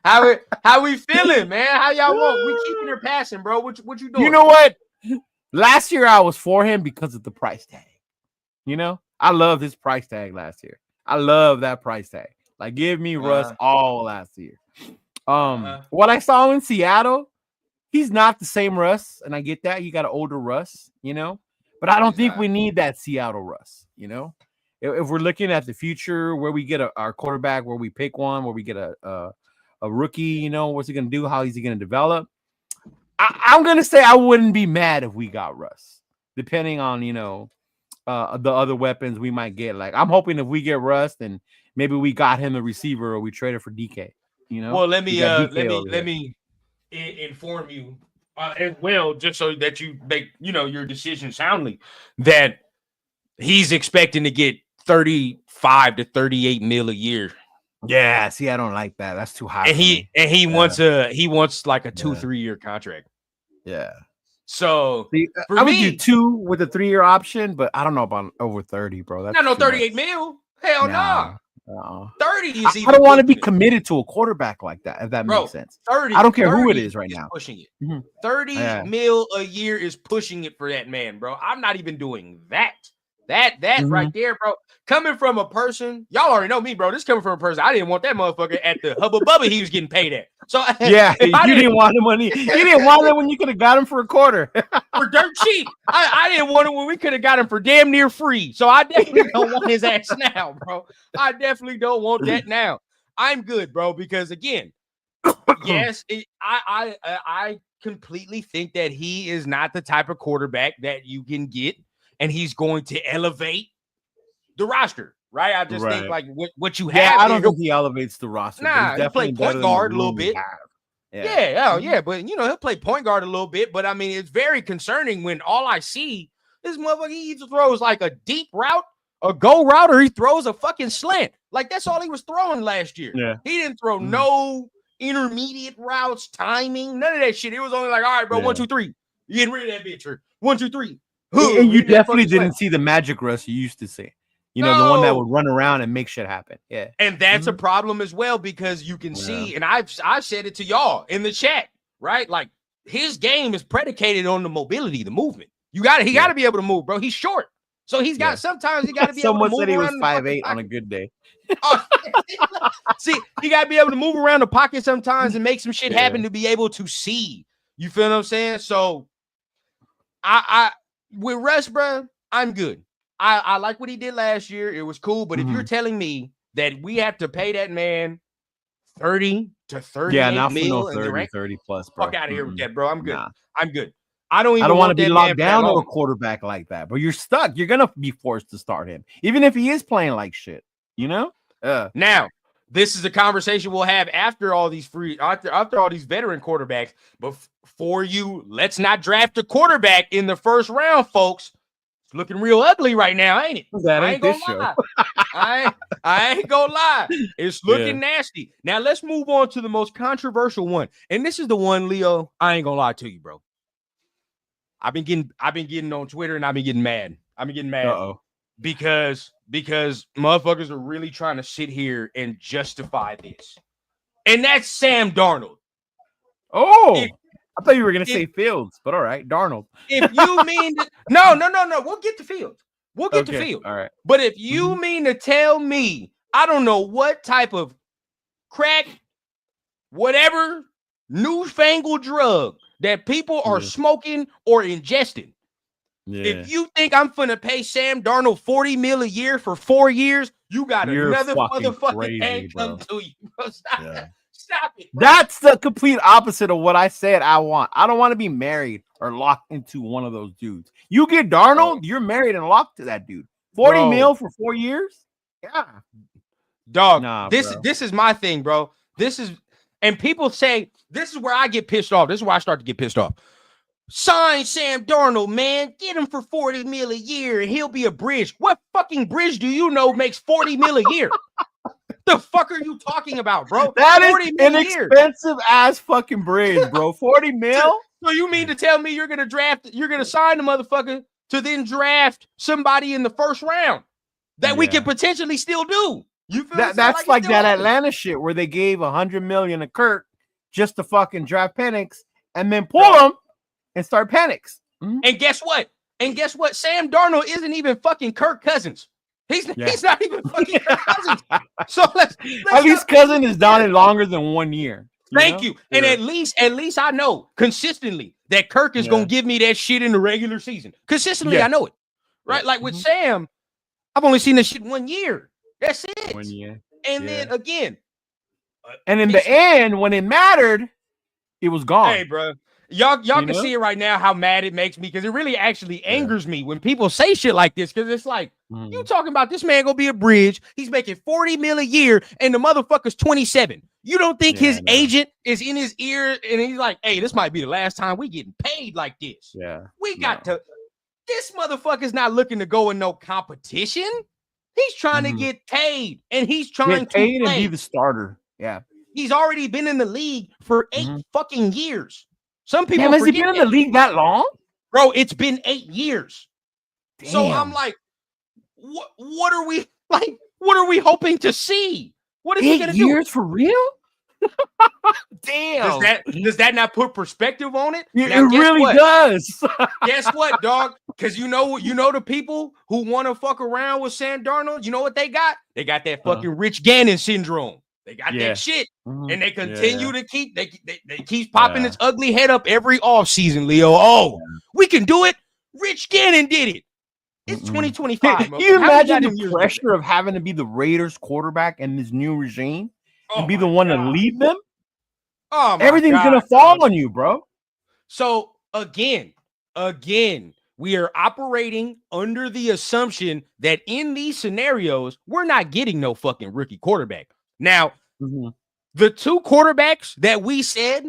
How we feeling, man? How y'all want? We keeping her passing, bro. What you doing? You know what? Last year I was for him because of the price tag. I loved his price tag last year. I love that price tag. Like, give me Russ all last year. What I saw in Seattle, he's not the same Russ, and I get that. You got an older Russ, but I don't think we need that Seattle Russ, If we're looking at the future, where we get our quarterback, where we pick one, where we get a rookie, what's he going to do? How is he going to develop? I'm going to say I wouldn't be mad if we got Russ, depending on, the other weapons we might get. Like, I'm hoping if we get Russ, then maybe we got him a receiver or we traded for DK, Well, let me inform you as well, just so that you make, your decision soundly, that he's expecting to get 35 to 38 mil a year. Yeah, see, I don't like that. That's too high. And he wants like a 2-3 year contract. Yeah. So I would do 2 with a 3-year option, but I don't know about over 30, bro. That's not 38 mil. Hell no. 30 is I don't want to be committed to a quarterback like that, if that makes sense. 30. I don't care who it is right now. Pushing it. 30 mil a year is pushing it for that man, bro. I'm not even doing that. That right there, bro. Coming from a person, y'all already know me, bro. This coming from a person. I didn't want that motherfucker at the Hubba Bubba he was getting paid at. So yeah, you didn't want him when you didn't want him when you could have got him for a quarter. For dirt cheap. I didn't want him when we could have got him for damn near free. So I definitely don't want his ass now, bro. I definitely don't want that now. I'm good, bro, because again, yes, I completely think that he is not the type of quarterback that you can get, and he's going to elevate the roster, right? I just think like what you have. Yeah, I don't think he elevates the roster. Nah, he play point guard a little bit. But he'll play point guard a little bit. But I mean, it's very concerning when all I see this motherfucker, he either throws like a deep route, a go route, or he throws a fucking slant. Like, that's all he was throwing last year. Yeah, he didn't throw no intermediate routes, timing, none of that shit. It was only like, all right, bro, 1, 2, 3. You getting rid of that bitch? Or 1, 2, 3. And you definitely didn't see the magic Russ you used to see. The one that would run around and make shit happen. Yeah. And that's a problem as well, because you can see, and I've said it to y'all in the chat, right? Like, his game is predicated on the mobility, the movement. He got to be able to move, bro. He's short. So he's got sometimes he got to be able to move. Someone said he was 5'8" on a good day. See, he got to be able to move around the pocket sometimes and make some shit happen to be able to see. You feel what I'm saying? So I with Russ, bro, I'm good. I like what he did last year. It was cool. But if you're telling me that we have to pay that man 30 to 30 not mil for no 30 plus, bro. Fuck out of here with that, bro. I'm good. Nah. I'm good. I don't want to be locked down to a quarterback like that. But you're stuck. You're gonna be forced to start him, even if he is playing like shit. Now, this is a conversation we'll have after all these after all these veteran quarterbacks. But for you, let's not draft a quarterback in the first round, folks. It's looking real ugly right now, ain't it? I ain't gonna lie. I ain't gonna lie. It's looking nasty. Now let's move on to the most controversial one, and this is the one, Leo. I ain't gonna lie to you, bro. I've been getting on Twitter, and I've been getting mad. Because motherfuckers are really trying to sit here and justify this, and that's Sam Darnold. I thought you were gonna say Fields, but all right, Darnold. If you mean no, we'll get to Fields. We'll get to Fields. All right. But if you mean to tell me, I don't know what type of crack, whatever newfangled drug that people are smoking or ingesting. If you think I'm finna pay Sam Darnold $40 million a year for 4 years, you got another motherfucking thing come to you. Bro. Stop it. Bro. That's the complete opposite of what I said I want. I don't want to be married or locked into one of those dudes. You get Darnold, you're married and locked to that dude. 40 mil for 4 years? Yeah. Dog, this is my thing, bro. And people say this is where I get pissed off. This is where I start to get pissed off. Sign Sam Darnold, man. Get him for $40 million a year, and he'll be a bridge. What fucking bridge do you know makes $40 million a year? The fuck are you talking about, bro? That is an expensive ass fucking bridge, bro. 40 mil. So you mean to tell me you're gonna sign the motherfucker to then draft somebody in the first round that we can potentially still do? You feel that's like that Atlanta shit where they gave $100 million to Kirk just to fucking draft Penix and then pull him and start Penix. Mm-hmm. And guess what? Sam Darnold isn't even fucking Kirk Cousins. He's not even fucking Kirk Cousins. So let's at least Cousins is down in longer than 1 year. Thank you. And at least I know consistently that Kirk is gonna give me that shit in the regular season. Consistently, I know it. Right? Like with Sam, I've only seen this shit 1 year. That's it. 1 year. And then again. And in the end, when it mattered, it was gone. Hey, bro. Y'all can see it right now how mad it makes me, because it really actually angers me when people say shit like this, because it's like, you talking about this man gonna be a bridge. He's making $40 million a year, and the motherfucker's 27. You don't think his agent is in his ear and he's like, hey, this might be the last time we getting paid like this. Yeah. We got to. This motherfucker's not looking to go in no competition. He's trying to get paid, and he's trying to play and be the starter. Yeah. He's already been in the league for 8 fucking years. Some people has he been in the league that long? Bro, it's been 8 years. Damn. So I'm like, what are we hoping to see? What is he gonna do? 8 years for real? Damn. Does that not put perspective on it? It really does. Guess what, dog? Because you know the people who want to fuck around with Sam Darnold, you know what they got? They got that fucking Rich Gannon syndrome. They got that shit, and they continue to keep they keep popping its ugly head up every offseason, Leo. Oh, we can do it. Rich Gannon did it. It's 2025. Can you imagine the pressure of having to be the Raiders quarterback in this new regime and be the one to lead them? Oh, everything's gonna fall on you, bro. So again, we are operating under the assumption that in these scenarios, we're not getting no fucking rookie quarterback. Now, the 2 quarterbacks that we said,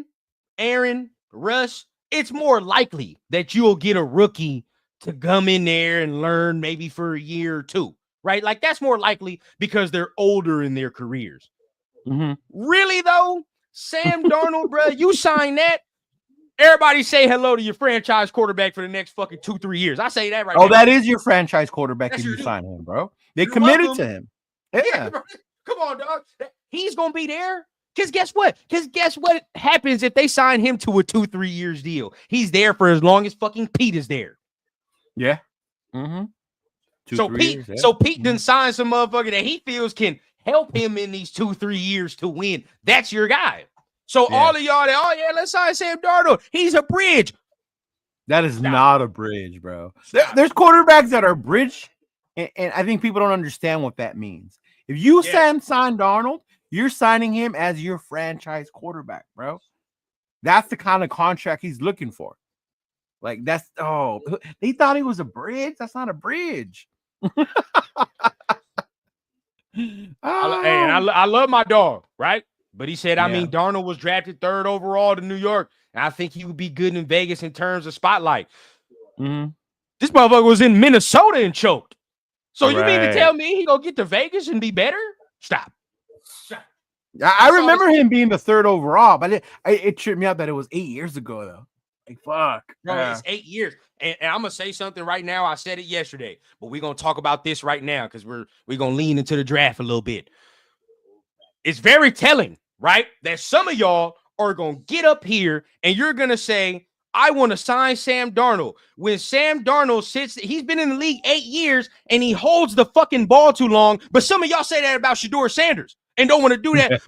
Aaron, Russ, it's more likely that you'll get a rookie to come in there and learn maybe for a year or 2, right? Like that's more likely because they're older in their careers. Really though, Sam Darnold, bro, you sign that. Everybody say hello to your franchise quarterback for the next fucking 2-3 years. I say that right now. Oh, that is your franchise quarterback if you sign him, bro. They committed to him. Yeah. Bro. Come on, dog. He's gonna be there. Because guess what? Happens if they sign him to a 2-3 years deal? He's there for as long as fucking Pete is there. Yeah. So Pete done signed some motherfucker that he feels can help him in these 2-3 years to win. That's your guy. So all of y'all that, let's sign Sam Darnold. He's a bridge. That is not a bridge, bro. There's quarterbacks that are bridge, and I think people don't understand what that means. If you sign Darnold, you're signing him as your franchise quarterback, bro. That's the kind of contract he's looking for. Like they thought he was a bridge. That's not a bridge. I love my dog, right? But he said, Darnold was drafted 3rd overall to New York, and I think he would be good in Vegas in terms of spotlight. This motherfucker was in Minnesota and choked. So you mean to tell me he gonna get to Vegas and be better? Stop. I remember him being the 3rd overall, but it tripped me out that it was 8 years ago, though. Like, fuck. Bro, it's 8 years. And I'm going to say something right now. I said it yesterday, but we're going to talk about this right now because we're going to lean into the draft a little bit. It's very telling, right, that some of y'all are going to get up here and you're going to say, I want to sign Sam Darnold. When Sam Darnold he's been in the league 8 years and he holds the fucking ball too long. But some of y'all say that about Shedeur Sanders and don't want to do that.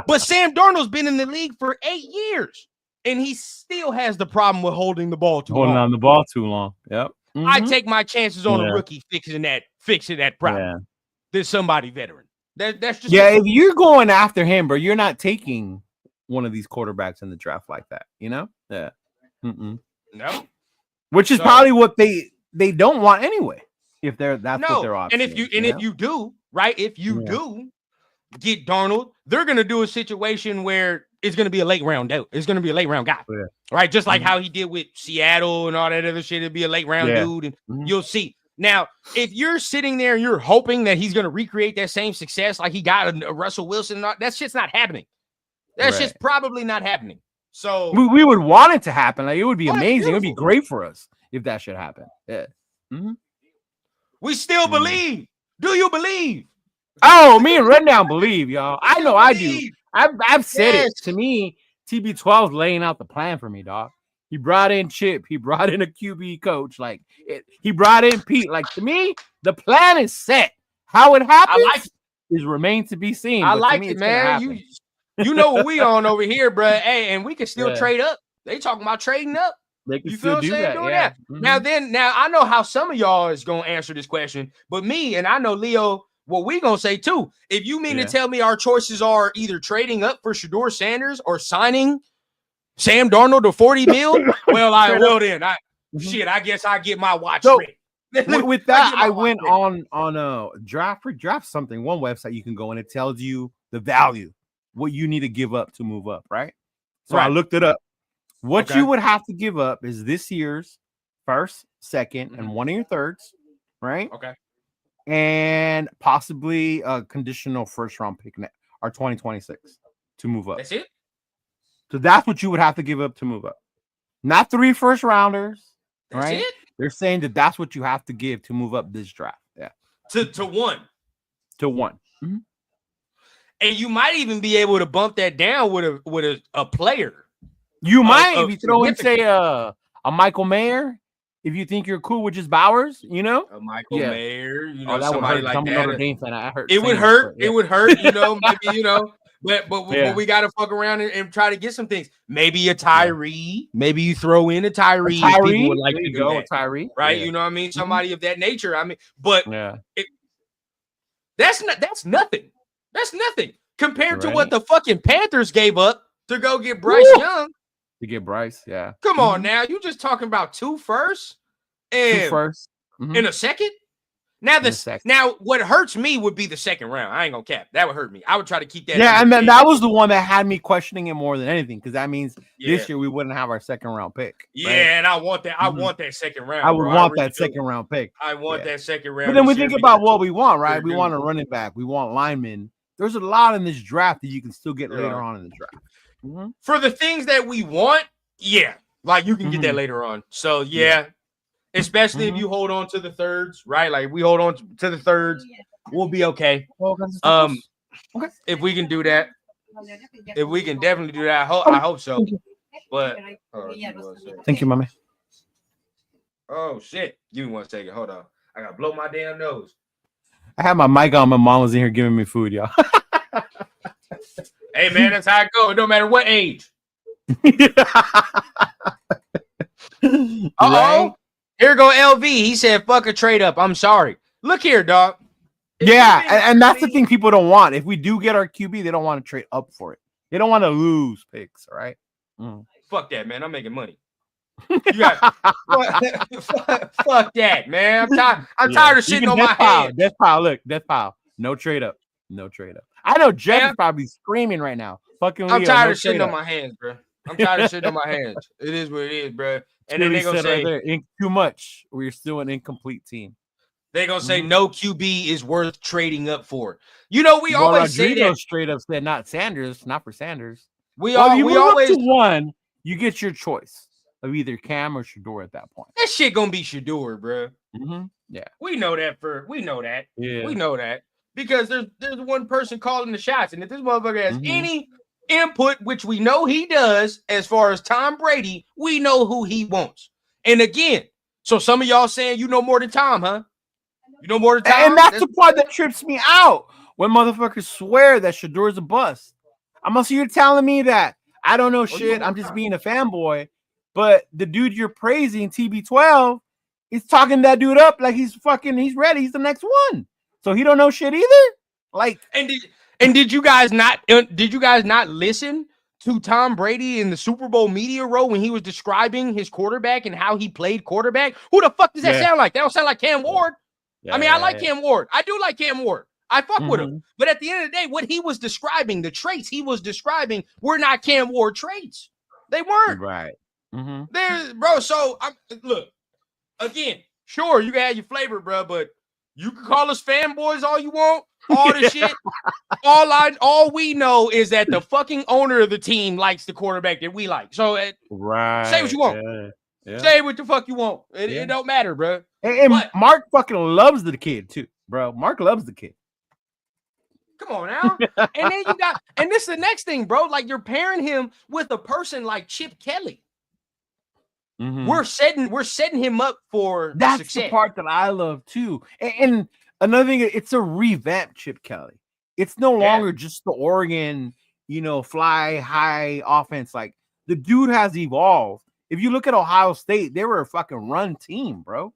But Sam Darnold's been in the league for 8 years. And he still has the problem with holding the ball too long. Holding on the ball too long. Yep. I take my chances on a rookie fixing that problem. There's somebody veteran. That's just if you're going after him, bro, you're not taking one of these quarterbacks in the draft like that. You know? Yeah. No. Which is probably what they don't want anyway. If that's what they're opting. And if you do, right? If you do, get Darnold, they're going to do a situation where it's going to be a late round out. It's going to be a late round guy, right? Just like how he did with Seattle and all that other shit. It'd be a late round dude, and you'll see. Now, if you're sitting there and you're hoping that he's going to recreate that same success like he got a Russell Wilson, that shit's not happening. That shit's probably not happening. So we would want it to happen. Like, it would be amazing. It would be great for us if that should happen. Yeah. We still believe. Do you believe? Oh, me and Rundown believe, y'all. I know I do. I've said it. To me, TB12 is laying out the plan for me, dog. He brought in Chip. He brought in a QB coach. He brought in Pete. Like, to me, the plan is set. How it happens is remains to be seen. I like it, man. You know what we on over here, bro. Hey, and we can still trade up. They talking about trading up. They can still do that. Now I know how some of y'all is gonna answer this question, but me and I know Leo, what we gonna say too. If you mean to tell me our choices are either trading up for Shedeur Sanders or signing Sam Darnold to 40 mil, I guess I get my watch ready. With that, I went on draft something, one website you can go and it tells you the value, what you need to give up to move up, right? So I looked it up. What you would have to give up is this year's first, second, and one of your thirds, right? Okay. And possibly a conditional first round pick or 2026 to move up. That's it? So that's what you would have to give up to move up. Not 3 first rounders, right? That's it? They're saying that that's what you have to give to move up this draft. Yeah. To one. To one. Mm-hmm. And you might even be able to bump that down with a player. You might if you throw in, say, a Michael Mayer, if you think you're cool with just Bowers, you know? A Michael Mayer, that somebody would hurt. like that. Notre Dame fan. I heard it would hurt. It would hurt, maybe, but we got to fuck around and try to get some things. Maybe a Tyree. Maybe you throw in a Tyree. People would like to go with Tyree. Right? You know what I mean? Somebody of that nature. I mean, but that's nothing. That's nothing compared to what the fucking Panthers gave up to go get Bryce Young. To get Bryce, Come on now. You just talking about 2 firsts and 2 firsts in a second? Now what hurts me would be the second round. I ain't gonna cap. That would hurt me. I would try to keep that. Yeah, and then that was the one that had me questioning it more than anything, because that means this year we wouldn't have our second round pick. Yeah, and I want that. I want that second round. I would want that second round pick. I want that second round. But then we think about what we want, right? We want a running back. We want linemen. There's a lot in this draft that you can still get later on in the draft. For the things that we want, like you can get that later on. So especially if you hold on to the thirds, right? Like we hold on to the thirds, we'll be okay. If we can do that, if we can definitely do that, I hope so. But thank you, mommy. Oh shit! Give me 1 second. Hold on. I gotta blow my damn nose. I had my mic on. My mom was in here giving me food, y'all. Hey man, that's how it goes. No matter what age. Right? Here go LV. He said, "Fuck a trade up." I'm sorry. Look here, dog. And that's the thing people don't want. If we do get our QB, they don't want to trade up for it. They don't want to lose picks, right? Fuck that, man. I'm making money. You got fuck that, man. I'm tired of sitting on my head. Death pile. Look, death pile. No trade up. No trade up. I know Jeff is probably screaming right now. Fucking Leo, I'm tired of sitting on my hands, bro. I'm tired of sitting on my hands. It is what it is, bro. And then they're gonna say too much. We're still an incomplete team. They're gonna say no QB is worth trading up for. You know, we always say that. Straight up said not Sanders, not for Sanders. We always up to one. You get your choice of either Cam or Shedeur at that point. That shit gonna be Shedeur, bro. Yeah, we know that. Yeah, we know that because there's one person calling the shots, and if this motherfucker has any input, which we know he does, as far as Tom Brady, we know who he wants. And again, so some of y'all saying you know more than Tom, huh? You know more than Tom, and that's the part that trips me out when motherfuckers swear that Shedeur is a bust. I'm also you're telling me that I don't know shit. I'm just being a fanboy. But the dude you're praising, TB12, is talking that dude up like he's ready. He's the next one. So he don't know shit either. Like, and did you guys not listen to Tom Brady in the Super Bowl media row when he was describing his quarterback and how he played quarterback? Who the fuck does that sound like? That don't sound like Cam Ward. I mean, I like Cam Ward. I do like Cam Ward. I fuck with him. But at the end of the day, what he was describing, the traits he was describing, were not Cam Ward traits. They weren't. Right. There, bro. So look, again, sure, you can have your flavor, bro, but you can call us fanboys all you want, all the shit. All we know is that the fucking owner of the team likes the quarterback that we like. So say what you want. Yeah. Say what the fuck you want. It don't matter, bro. And Mark fucking loves the kid too, bro. Mark loves the kid. Come on now. And then you got, and this is the next thing, bro. Like, you're pairing him with a person like Chip Kelly. We're setting him up for that's success. The part that I love too. And another thing, it's a revamped Chip Kelly. It's no longer just the Oregon, fly high offense. Like, the dude has evolved. If you look at Ohio State, they were a fucking run team, bro.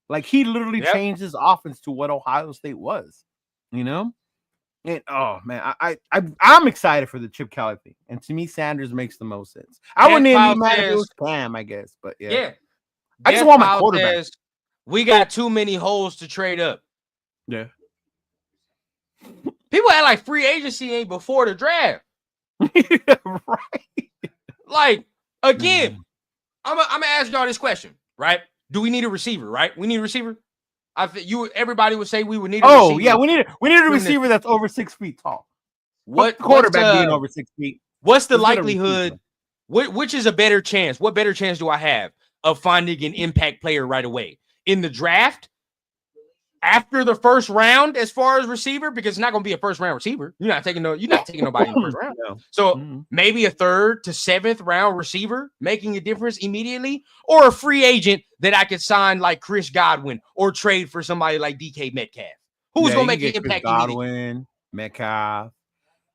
Like, he literally changed his offense to what Ohio State was, And oh man, I'm excited for the Chip Kelly thing. And to me, Sanders makes the most sense. I wouldn't even be mad if it was Cam, I guess, but yeah. I just want my quarterback. We got too many holes to trade up. Yeah. People act like free agency ain't before the draft. Right. Like, again, I'm gonna ask y'all this question, right? Do we need a receiver, right? We need a receiver. I think everybody would say we would need a receiver. Oh, yeah, we need a receiver that's over 6 feet tall. What quarterback being over 6 feet? What's the likelihood? Which is a better chance? What better chance do I have of finding an impact player right away? In the draft? After the first round, as far as receiver, because it's not going to be a first round receiver. You're not taking nobody in the first round. No. So maybe a 3rd to 7th round receiver making a difference immediately, or a free agent that I could sign like Chris Godwin or trade for somebody like DK Metcalf. Who's going to make an impact? Godwin, Metcalf,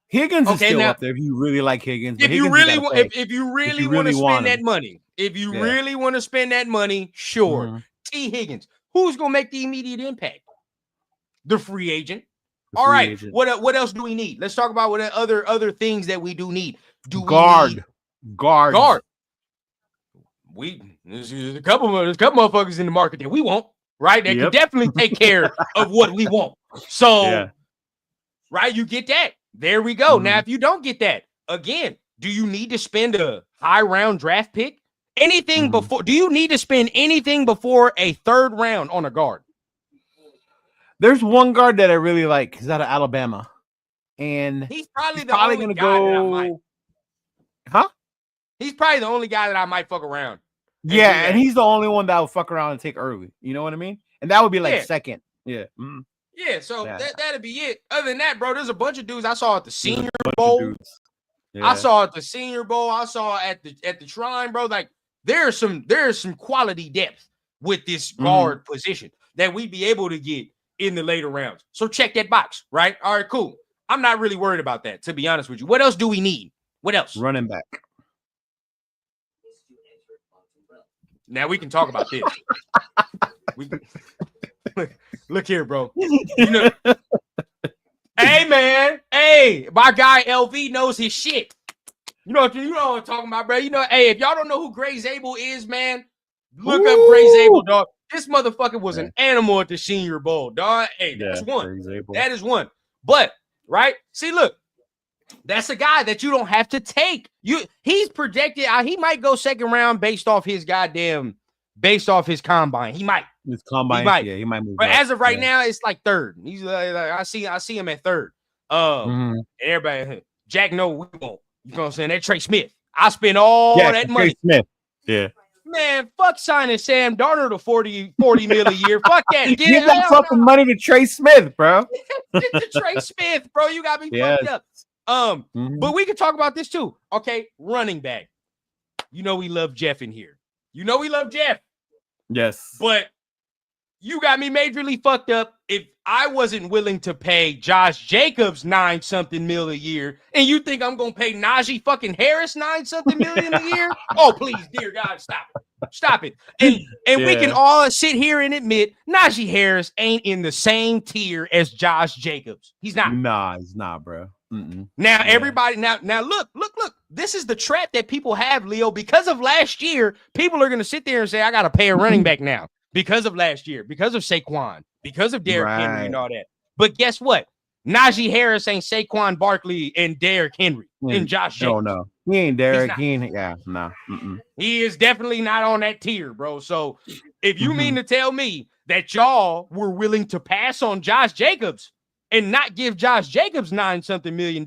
Higgins is still up there if you really like Higgins. If you really want to spend that money, really want to spend that money, sure. T. Higgins. Who's going to make the immediate impact? The free agent. All right. What else do we need? Let's talk about what other things that we do need. Guard. There's a couple motherfuckers in the market that we want, right? That can definitely take care of what we want. So, right, you get that. There we go. Now, if you don't get that, again, do you need to spend a high round draft pick? Anything before? Do you need to spend anything before a 3rd round on a guard? There's one guard that I really like. He's out of Alabama, and he's probably going to go. Huh? He's probably the only guy that I might fuck around. Yeah, and he's the only one that will fuck around and take early. You know what I mean? And that would be like second. Yeah. Yeah. So that'd be it. Other than that, bro, there's a bunch of dudes I saw at the Senior Bowl. Yeah. I saw at the Senior Bowl. I saw at the Shrine, bro. Like, there's some quality depth with this guard position that we'd be able to get in the later rounds. So check that box, right? All right, cool. I'm not really worried about that, to be honest with you. What else do we need? What else? Running back. Now we can talk about this. Look here, bro. Hey, man. Hey, my guy LV knows his shit. You know what I'm talking about, bro. Hey, if y'all don't know who Gray Zabel is, man, look up Gray Zabel, dog. This motherfucker was an animal at the Senior Bowl, dog. Hey, that's one. That is one. But, right? See, look, that's a guy that you don't have to take. He's projected. He might go 2nd round based off his combine. He might. His combine, he might move. But as of right now, it's like 3rd. He's like, I see him at 3rd. And everybody, Jack, no, we won't. You know what I'm saying? That Trey Smith. I spend all that money. Trey Smith. Yeah. Man, fuck signing Sam Darnold to 40 mil a year. Fuck that. Give that fucking money to Trey Smith, bro. Get to Trey Smith, bro. You got me fucked up. But we can talk about this too. Okay, running back. We love Jeff in here. We love Jeff. Yes. But you got me majorly fucked up if I wasn't willing to pay Josh Jacobs 9-something mil a year, and you think I'm gonna pay Najee fucking Harris 9-something million a year? Oh, please, dear God, stop it. And we can all sit here and admit Najee Harris ain't in the same tier as Josh Jacobs. He's not. Nah, he's not, bro. Now everybody, now look. This is the trap that people have, Leo. Because of last year, people are gonna sit there and say, I gotta pay a running back now. Because of last year, because of Saquon, because of Derrick Henry and all that. But guess what? Najee Harris ain't Saquon Barkley and Derrick Henry and Josh Jacobs. No. He ain't Derrick. He ain't, no. He is definitely not on that tier, bro. So if you mean to tell me that y'all were willing to pass on Josh Jacobs and not give Josh Jacobs $9-something million,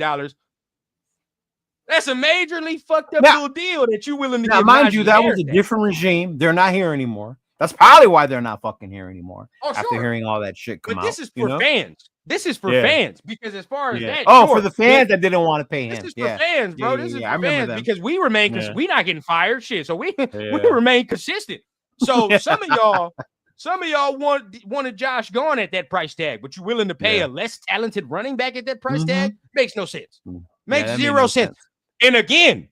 that's a majorly fucked up little deal that you're willing to give. Mind you, that was a different regime. They're not here anymore. That's probably why they're not fucking here anymore. After hearing all that shit come out. But this is for fans. This is for fans, because as far as that, for the fans that didn't want to pay him. This is for fans, bro. This is for fans because we remain we not getting fired, shit. So we remain consistent. So some of y'all wanted Josh gone at that price tag, but you're willing to pay a less talented running back at that price tag? Makes no sense. Makes zero sense. And again,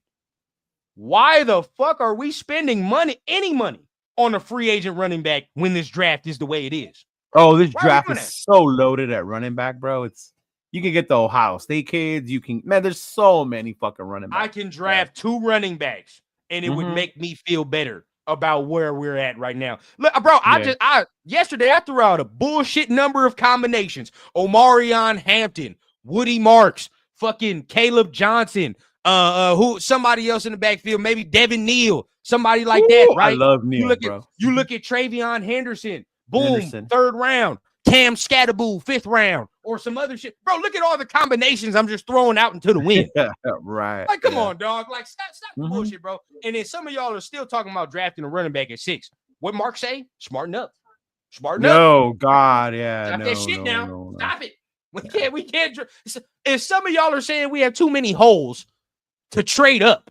why the fuck are we spending any money on a free agent running back when this draft is the way it is? Oh, this draft is so loaded at running back, bro. You can get the Ohio State kids. There's so many fucking running backs. I can draft 2 running backs, and it would make me feel better about where we're at right now. Look, bro, yesterday I threw out a bullshit number of combinations. Omarion Hampton, Woody Marks, fucking Caleb Johnson, somebody else in the backfield, maybe Devin Neal, somebody like that, right? I love Neal, bro. You look at Travion Henderson. Boom, 3rd round. Cam Scatterbull, 5th round, or some other shit. Bro, look at all the combinations I'm just throwing out into the wind. Right. Like, come on, dog. Like, stop the bullshit, bro. And then some of y'all are still talking about drafting a running back at 6. What Mark say? Smarten up. No, God, yeah. Stop that shit now. No. Stop it. We can't. If some of y'all are saying we have too many holes to trade up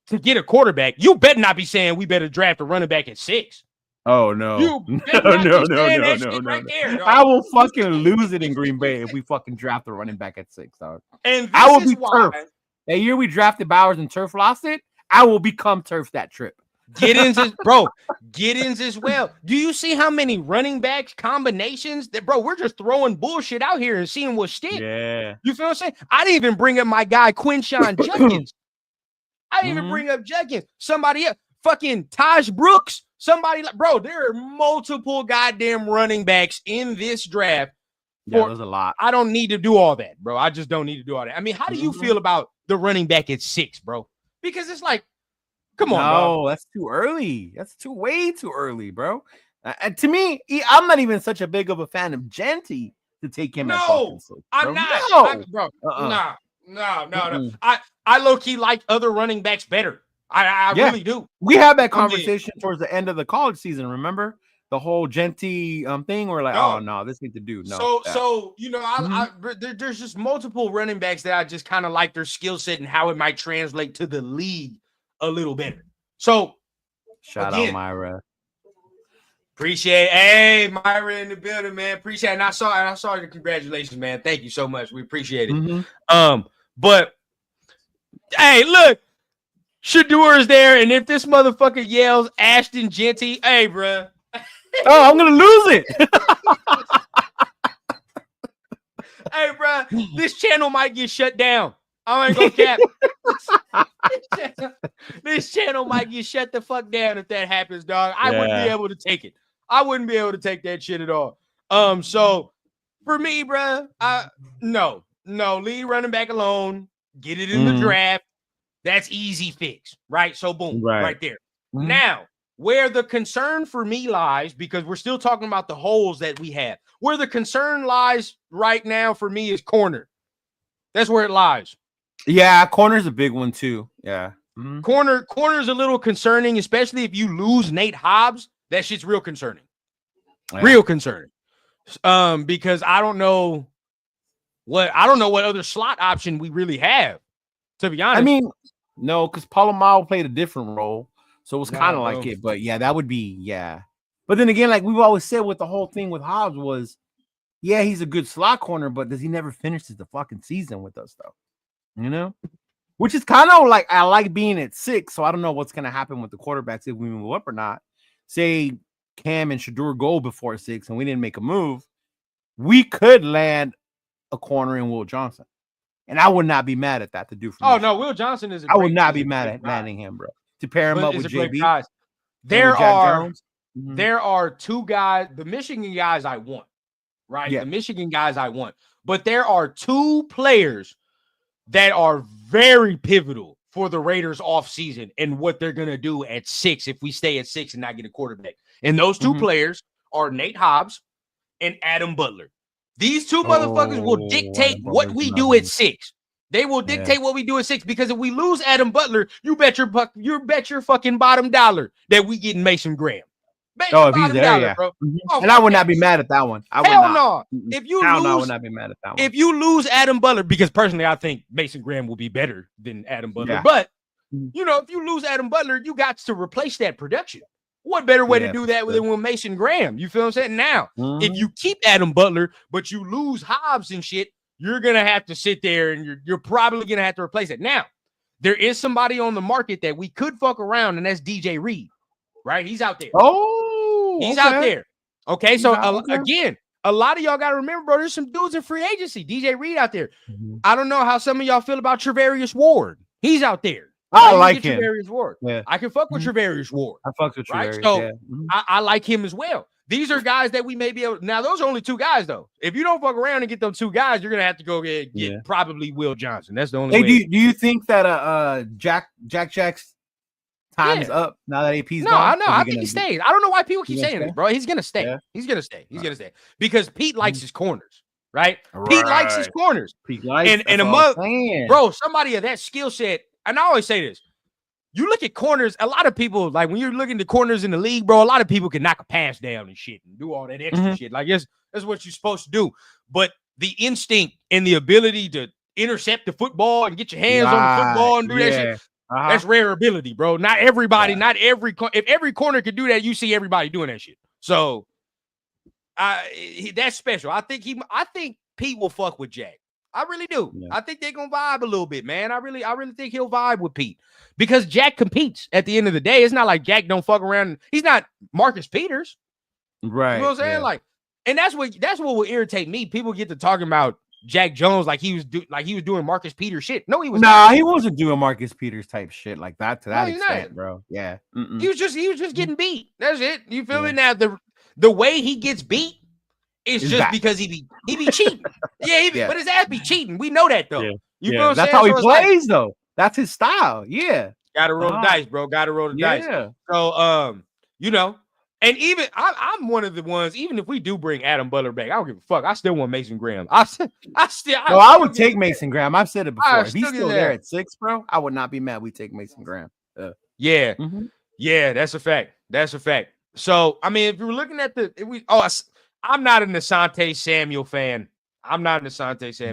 to get a quarterback, you better not be saying we better draft a running back at 6. Oh no! No! Right there, I will fucking lose it in Green Bay if we fucking draft a running back at 6, dog. And I will be turf. That year we drafted Bowers and Turf lost it. I will become turf that trip. Get-ins as well. Do you see how many running backs combinations that, bro? We're just throwing bullshit out here and seeing what sticks. Yeah, you feel what I'm saying? I didn't even bring up my guy Quinshawn Judkins. I didn't even bring up Judkins. Somebody else, fucking Taj Brooks. Somebody like, bro, there are multiple goddamn running backs in this draft. Yeah, there's a lot. I don't need to do all that, bro. I just don't need to do all that. I mean, how do you feel about the running back at 6, bro? Because it's like, come on, bro. No, that's too early. That's way too early, bro. And to me, I'm not even such a big of a fan of Genty to take him. No, I'm not, bro. No. I low key like other running backs better. I really do. We had that conversation towards the end of the college season. Remember the whole Genty thing? We're like, oh no, this needs to do. No. So you know, there's just multiple running backs that I just kind of like their skill set and how it might translate to the league a little better. So shout out Myra. Appreciate it. Hey, Myra in the building, man. Appreciate it. And I saw your congratulations, man. Thank you so much. We appreciate it. But hey, look. Shador is there, and if this motherfucker yells Ashton Genty, hey, bro. Oh, I'm gonna lose it. Hey, bro, this channel might get shut down. I ain't gonna cap. This channel might get shut the fuck down if that happens, dog. I wouldn't be able to take it. I wouldn't be able to take that shit at all. So for me, bro, no, leave running back alone. Get it in the draft. That's easy fix, right? So boom, right there. Now, where the concern for me lies, because we're still talking about the holes that we have, where the concern lies right now for me is corner. That's where it lies. Yeah, corner's a big one too. Yeah. Corner's a little concerning, especially if you lose Nate Hobbs. That shit's real concerning. Yeah. Real concerning. Because I don't know what other slot option we really have, to be honest. I mean, no, because Palomar played a different role. So it was kind of like it. But yeah, that would be, But then again, like we've always said with the whole thing with Hobbs was, he's a good slot corner, but does he never finishes the fucking season with us though? You know? Which is kind of like, I like being at 6, so I don't know what's going to happen with the quarterbacks if we move up or not. Say Cam and Shador go before 6 and we didn't make a move, we could land a corner in Will Johnson. And I would not be mad at that to do for me. Oh, no, Will Johnson is I would not be mad at landing him, bro. To pair him up with JB. There are 2 guys, the Michigan guys I want, right? Yeah. The Michigan guys I want. But there are two players that are very pivotal for the Raiders offseason and what they're going to do at 6 if we stay at 6 and not get a quarterback. And those two players are Nate Hobbs and Adam Butler. These two motherfuckers will dictate what we do at 6. They will dictate what we do at 6 because if we lose Adam Butler, you bet your fucking bottom dollar that we getting Mason Graham. If he's there, bro. And I would not be mad at that one. Hell no. If you lose, I would not be mad at that one. If you lose Adam Butler, because personally I think Mason Graham will be better than Adam Butler, but if you lose Adam Butler, you got to replace that production. What better way to do that than with Mason Graham? You feel what I'm saying? Now, if you keep Adam Butler, but you lose Hobbs and shit, you're gonna have to sit there and you're probably gonna have to replace it. Now, there is somebody on the market that we could fuck around, and that's DJ Reed. Right? He's out there. He's out there. Okay, so again, a lot of y'all got to remember, bro, there's some dudes in free agency. DJ Reed out there. I don't know how some of y'all feel about Travarius Ward. He's out there. I like him. Travarius Ward. Yeah. I can fuck with Travarius Ward. I fuck with Travarius. Right? So I like him as well. These are guys that we may be able. Now, those are only 2 guys, though. If you don't fuck around and get them 2 guys, you're gonna have to go get probably Will Johnson. That's the only way. Do you think that Jack's time's up now that AP's gone? No, I think he stays. I don't know why people keep saying this, bro. He's gonna stay. Yeah. He's gonna stay. He's gonna stay because Pete likes his corners, right? Pete likes his corners. Pete likes and a month, bro. Somebody of that skill set, and I always say this. You look at corners, a lot of people, like when you're looking at corners in the league, bro, a lot of people can knock a pass down and shit and do all that extra shit. Like, that's what you're supposed to do. But the instinct and the ability to intercept the football and get your hands on the football and do that shit, that's rare ability, bro. Not everybody, if every corner could do that, you see everybody doing that shit. So that's special. I think Pete will fuck with Jack. I really do. Yeah. I think they're gonna vibe a little bit, man. I really think he'll vibe with Pete because Jack competes at the end of the day. It's not like Jack don't fuck around. He's not Marcus Peters, right? You know what I'm saying? Like, and that's what will irritate me. People get to talking about Jack Jones like he was doing Marcus Peters shit. No, he was. Nah, he wasn't doing Marcus Peters type shit like that to that extent, bro. Yeah, he was just getting beat. That's it. You feel me? Now the way he gets beat. It's just because he be cheating. But his ass be cheating. We know that though. Yeah. You know what I'm That's saying? how he plays though. That's his style. Yeah. Gotta roll the dice, bro. Gotta roll the dice. So and even I'm one of the ones, even if we do bring Adam Butler back, I don't give a fuck. I still want Mason Graham. I would take Mason Graham. I've said it before. If he's still there at 6, bro, I would not be mad. We take Mason Graham. Yeah, that's a fact. That's a fact. So I mean, if you're looking at I'm not an Asante Samuel fan.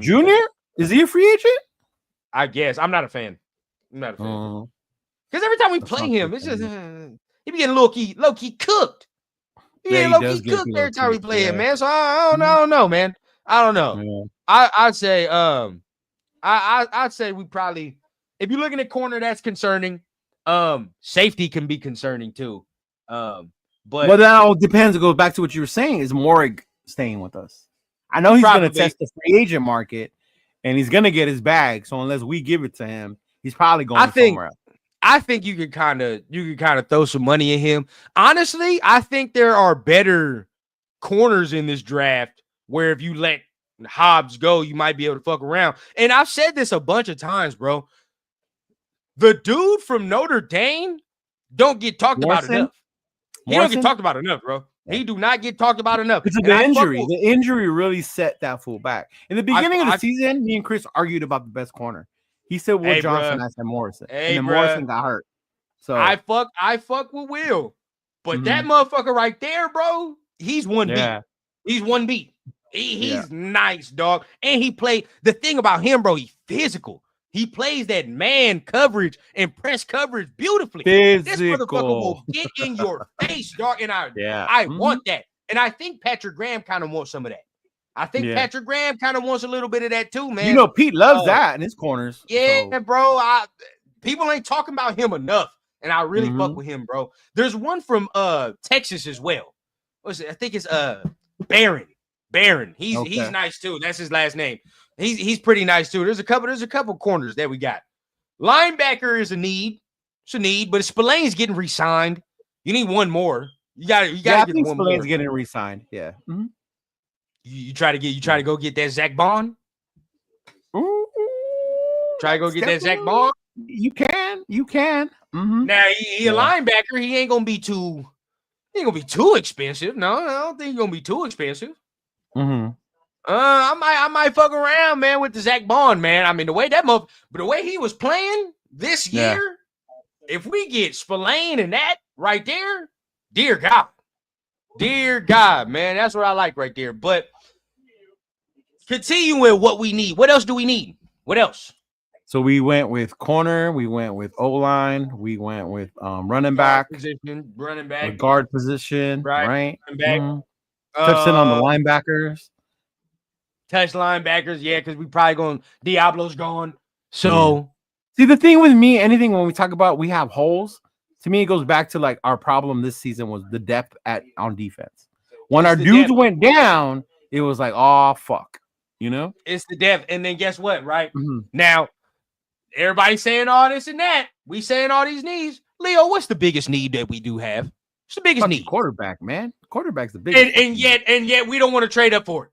Junior? Is he a free agent? I guess. I'm not a fan. Because every time we play him, it's just he be getting low key cooked. He getting low key cooked every time we play him, man. So I don't know, man. I don't know. Yeah. I'd say I'd say we probably, if you're looking at corner, that's concerning. Safety can be concerning too. But that all depends. It goes back to what you were saying. Is Morrig staying with us? I know he's going to test the free agent market, and he's going to get his bag. So unless we give it to him, he's probably going somewhere else. I think you could kind of throw some money at him. Honestly, I think there are better corners in this draft where if you let Hobbs go, you might be able to fuck around. And I've said this a bunch of times, bro. The dude from Notre Dame don't get talked about enough. He don't get talked about enough, bro. He do not get talked about enough. It's the injury. The injury really set that fool back. In the beginning of the season, me and Chris argued about the best corner. He said Will Johnson, I said Morrison. And then Morrison got hurt. So I fuck with Will. But that motherfucker right there, bro, he's one beat. He's one beat. He's nice, dog. And he played. The thing about him, bro, he's physical. He plays that man coverage and press coverage beautifully. This motherfucker will get in your face, dog. And I want that. And I think Patrick Graham kind of wants some of that. I think Patrick Graham kind of wants a little bit of that too, man. You know, Pete loves that in his corners. Yeah, so. Bro. People ain't talking about him enough. And I really fuck with him, bro. There's one from Texas as well. What's it? I think it's Barron. He's nice too. That's his last name. He's pretty nice too. There's a couple corners that we got. Linebacker is a need. It's a need, but Spillane's getting re-signed. You need one more. You got to get one more. Spillane's getting re-signed. Yeah. You try to go get that Zach Bond. Ooh, Try to go get that Zach Bond. You can. Mm-hmm. Now he a linebacker. He ain't gonna be too expensive. No, I don't think he's gonna be too expensive. Mm-hmm. I might fuck around, man, with the Zach Bond, man. I mean, the way he was playing this year, if we get Spillane and that right there, dear God, man, that's what I like right there. But continue with what we need. What else do we need? What else? So we went with corner, we went with O-line, we went with running back position, guard position, right? Running back. Mm-hmm. Touched in on the linebackers. Touch linebackers, yeah, because we probably going Diablo's gone. So see, the thing with me, anything when we talk about we have holes, to me it goes back to like our problem this season was the depth on defense. When our dudes went down, it was like, oh fuck, you know? It's the depth. And then guess what, right? Mm-hmm. Now, everybody saying all this and that. We saying all these needs. Leo, what's the biggest need that we do have? What's the biggest need? Quarterback, man. Quarterback's the biggest. And yet we don't want to trade up for it.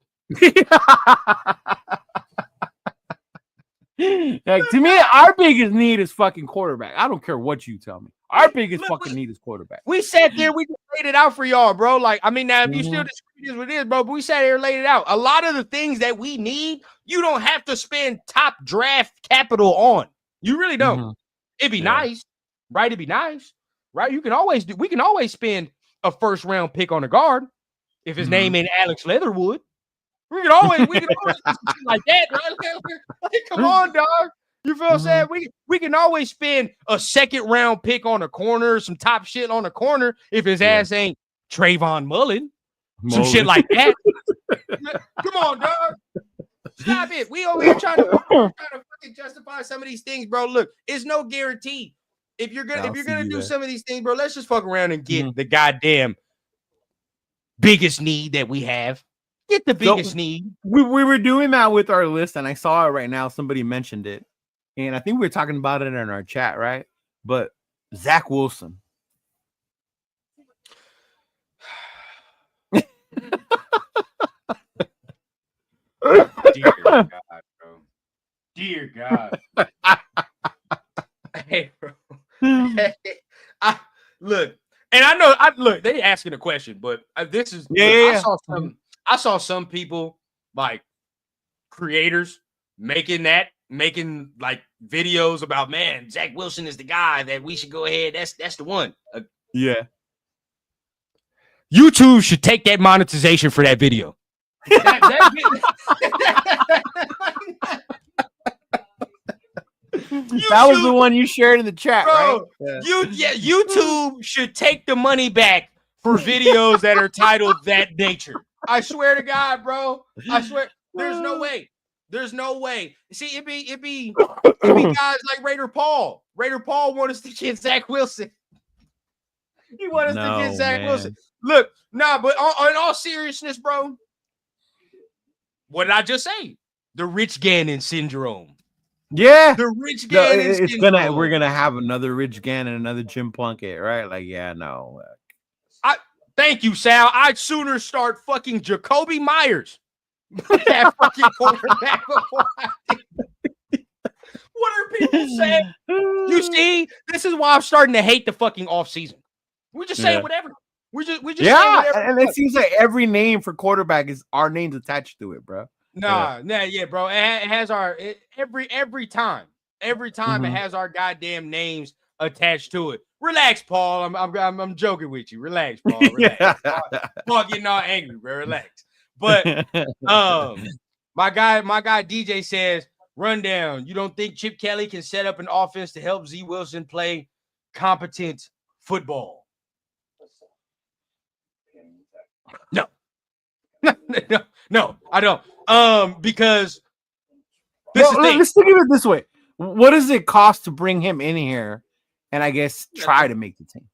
Like, to me, our biggest need is fucking quarterback. I don't care what you tell me. Our biggest need is quarterback. We sat there, we just laid it out for y'all, bro. Like, I mean, now if you still disagree with this, bro, but we sat there and laid it out. A lot of the things that we need, you don't have to spend top draft capital on. You really don't. Mm-hmm. It'd be nice, right? It'd be nice, right? We can always spend a first round pick on a guard if his name ain't Alex Leatherwood. We can always do something like that, right? Like, come on, dog. You feel what I'm saying? We can always spend a second round pick on a corner, some top shit on a corner if his ass ain't Trayvon Mullen. Some shit like that. Come on, dog. Stop it. We over here trying to fucking justify some of these things, bro. Look, it's no guarantee. If you're gonna do some of these things, bro, let's just fuck around and get the goddamn biggest need that we have. Get the biggest need. We were doing that with our list, and I saw it right now. Somebody mentioned it, and I think we were talking about it in our chat, right? But Zack Wilson. Dear God, bro. Dear God. Hey, bro. Look, and I know, they asking a question, but this is I saw some people like creators making like videos about, man, Zack Wilson is the guy that we should go ahead. That's the one. YouTube should take that monetization for that video. That was the one you shared in the chat, bro, right? YouTube should take the money back for videos that are titled that nature. I swear to God, bro. I swear. There's no way. There's no way. See, it be guys like Raider Paul. Raider Paul want us to get Zack Wilson. He want us to get Zack Wilson. Look, but in all seriousness, bro. What did I just say? The Rich Gannon syndrome. Yeah, the Rich Gannon syndrome. We're gonna have another Rich Gannon, another Jim Plunkett, right? Like, Thank you, Sal. I'd sooner start fucking Jacoby Myers. That fucking quarterback before I did. What are people saying? You see, this is why I'm starting to hate the fucking offseason. We're just saying whatever. We just saying whatever. And it seems like every name for quarterback is our names attached to it, bro. Nah, bro. It has every time it has our goddamn names attached to it. Relax, Paul. I'm joking with you. Relax, Paul. Relax. Paul getting all angry, bro. Relax. But my guy DJ says, rundown. You don't think Chip Kelly can set up an offense to help Z Wilson play competent football? No, I don't. Because let's think of it this way. What does it cost to bring him in here and I guess try to make the team?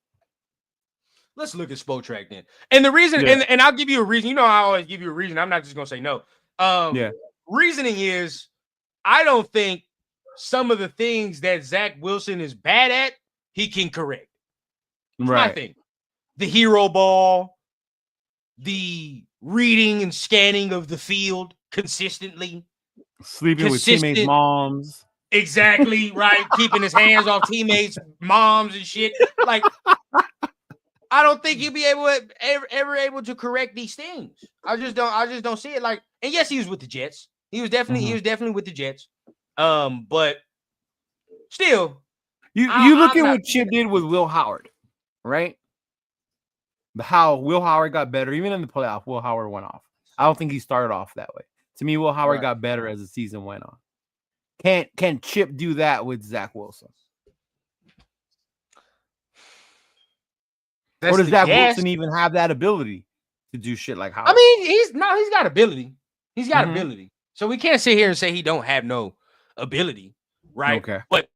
Let's look at Spotrac then. And the reason, and I'll give you a reason. You know, I always give you a reason. I'm not just gonna say no. Reasoning is I don't think some of the things that Zack Wilson is bad at, he can correct. That's my thing. The hero ball, the reading and scanning of the field consistently. Sleeping with teammates' moms. Exactly, right. Keeping his hands off teammates' moms and shit. Like, I don't think he'll be ever able to correct these things. I just don't see it. Like, and yes, he was with the Jets. He was definitely with the Jets. But still, you look at what Chip did with Will Howard, right? How Will Howard got better, even in the playoff. Will Howard went off. I don't think he started off that way. To me, Will Howard got better as the season went on. Can Chip do that with Zack Wilson? Or does Zack Wilson even have that ability to do shit like Howard? I mean, he's got ability. He's got ability. So we can't sit here and say he don't have no ability, right? Okay. But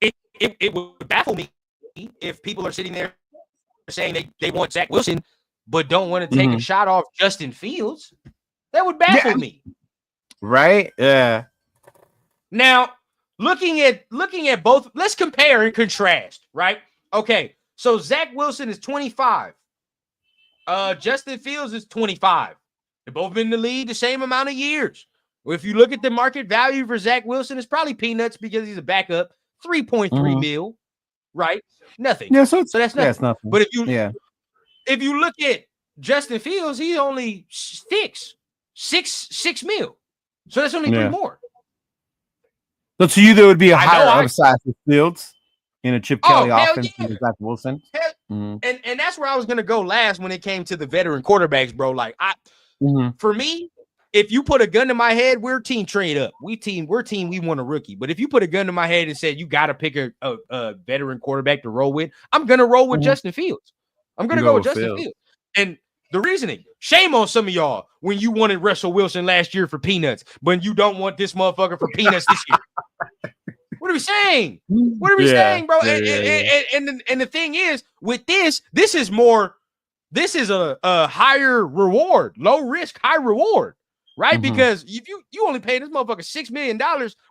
it would baffle me if people are sitting there saying they want Zack Wilson, but don't want to take a shot off Justin Fields. That would baffle me. Right? Yeah. Now, looking at both, let's compare and contrast, right? Okay, so Zack Wilson is 25. Justin Fields is 25. They've both been in the league the same amount of years. Well, if you look at the market value for Zack Wilson, it's probably peanuts because he's a backup. 3.3 mil, right? Nothing. Yeah, so that's nothing. That's nothing. But if you look at Justin Fields, he's only six mil. So that's only 3 more. So to you, there would be a higher upside for Fields in a Chip Kelly offense than Zack Wilson. And that's where I was gonna go last when it came to the veteran quarterbacks, bro. Like for me, if you put a gun to my head, we're team trade up. We want a rookie. But if you put a gun to my head and said you got to pick a veteran quarterback to roll with, I'm gonna roll with Justin Fields. I'm gonna go with Justin Fields. And the reasoning, shame on some of y'all when you wanted Russell Wilson last year for peanuts, but you don't want this motherfucker for peanuts this year. What are we saying? What are we saying, bro? And the thing is, with this is a higher reward, low risk, high reward, right? Because if you only pay this motherfucker $6 million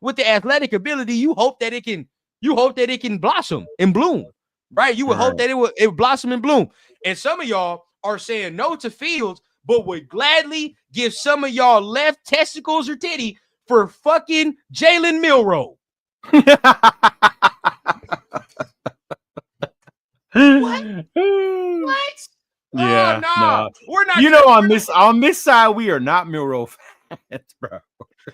with the athletic ability, you hope that it can blossom and bloom, right? You would hope that it would blossom and bloom. And some of y'all are saying no to Fields, but would gladly give some of y'all left testicles or titty for fucking Jalen Milroe. What? Yeah, no. We're not. You know, on this side, we are not Milroe fans, bro.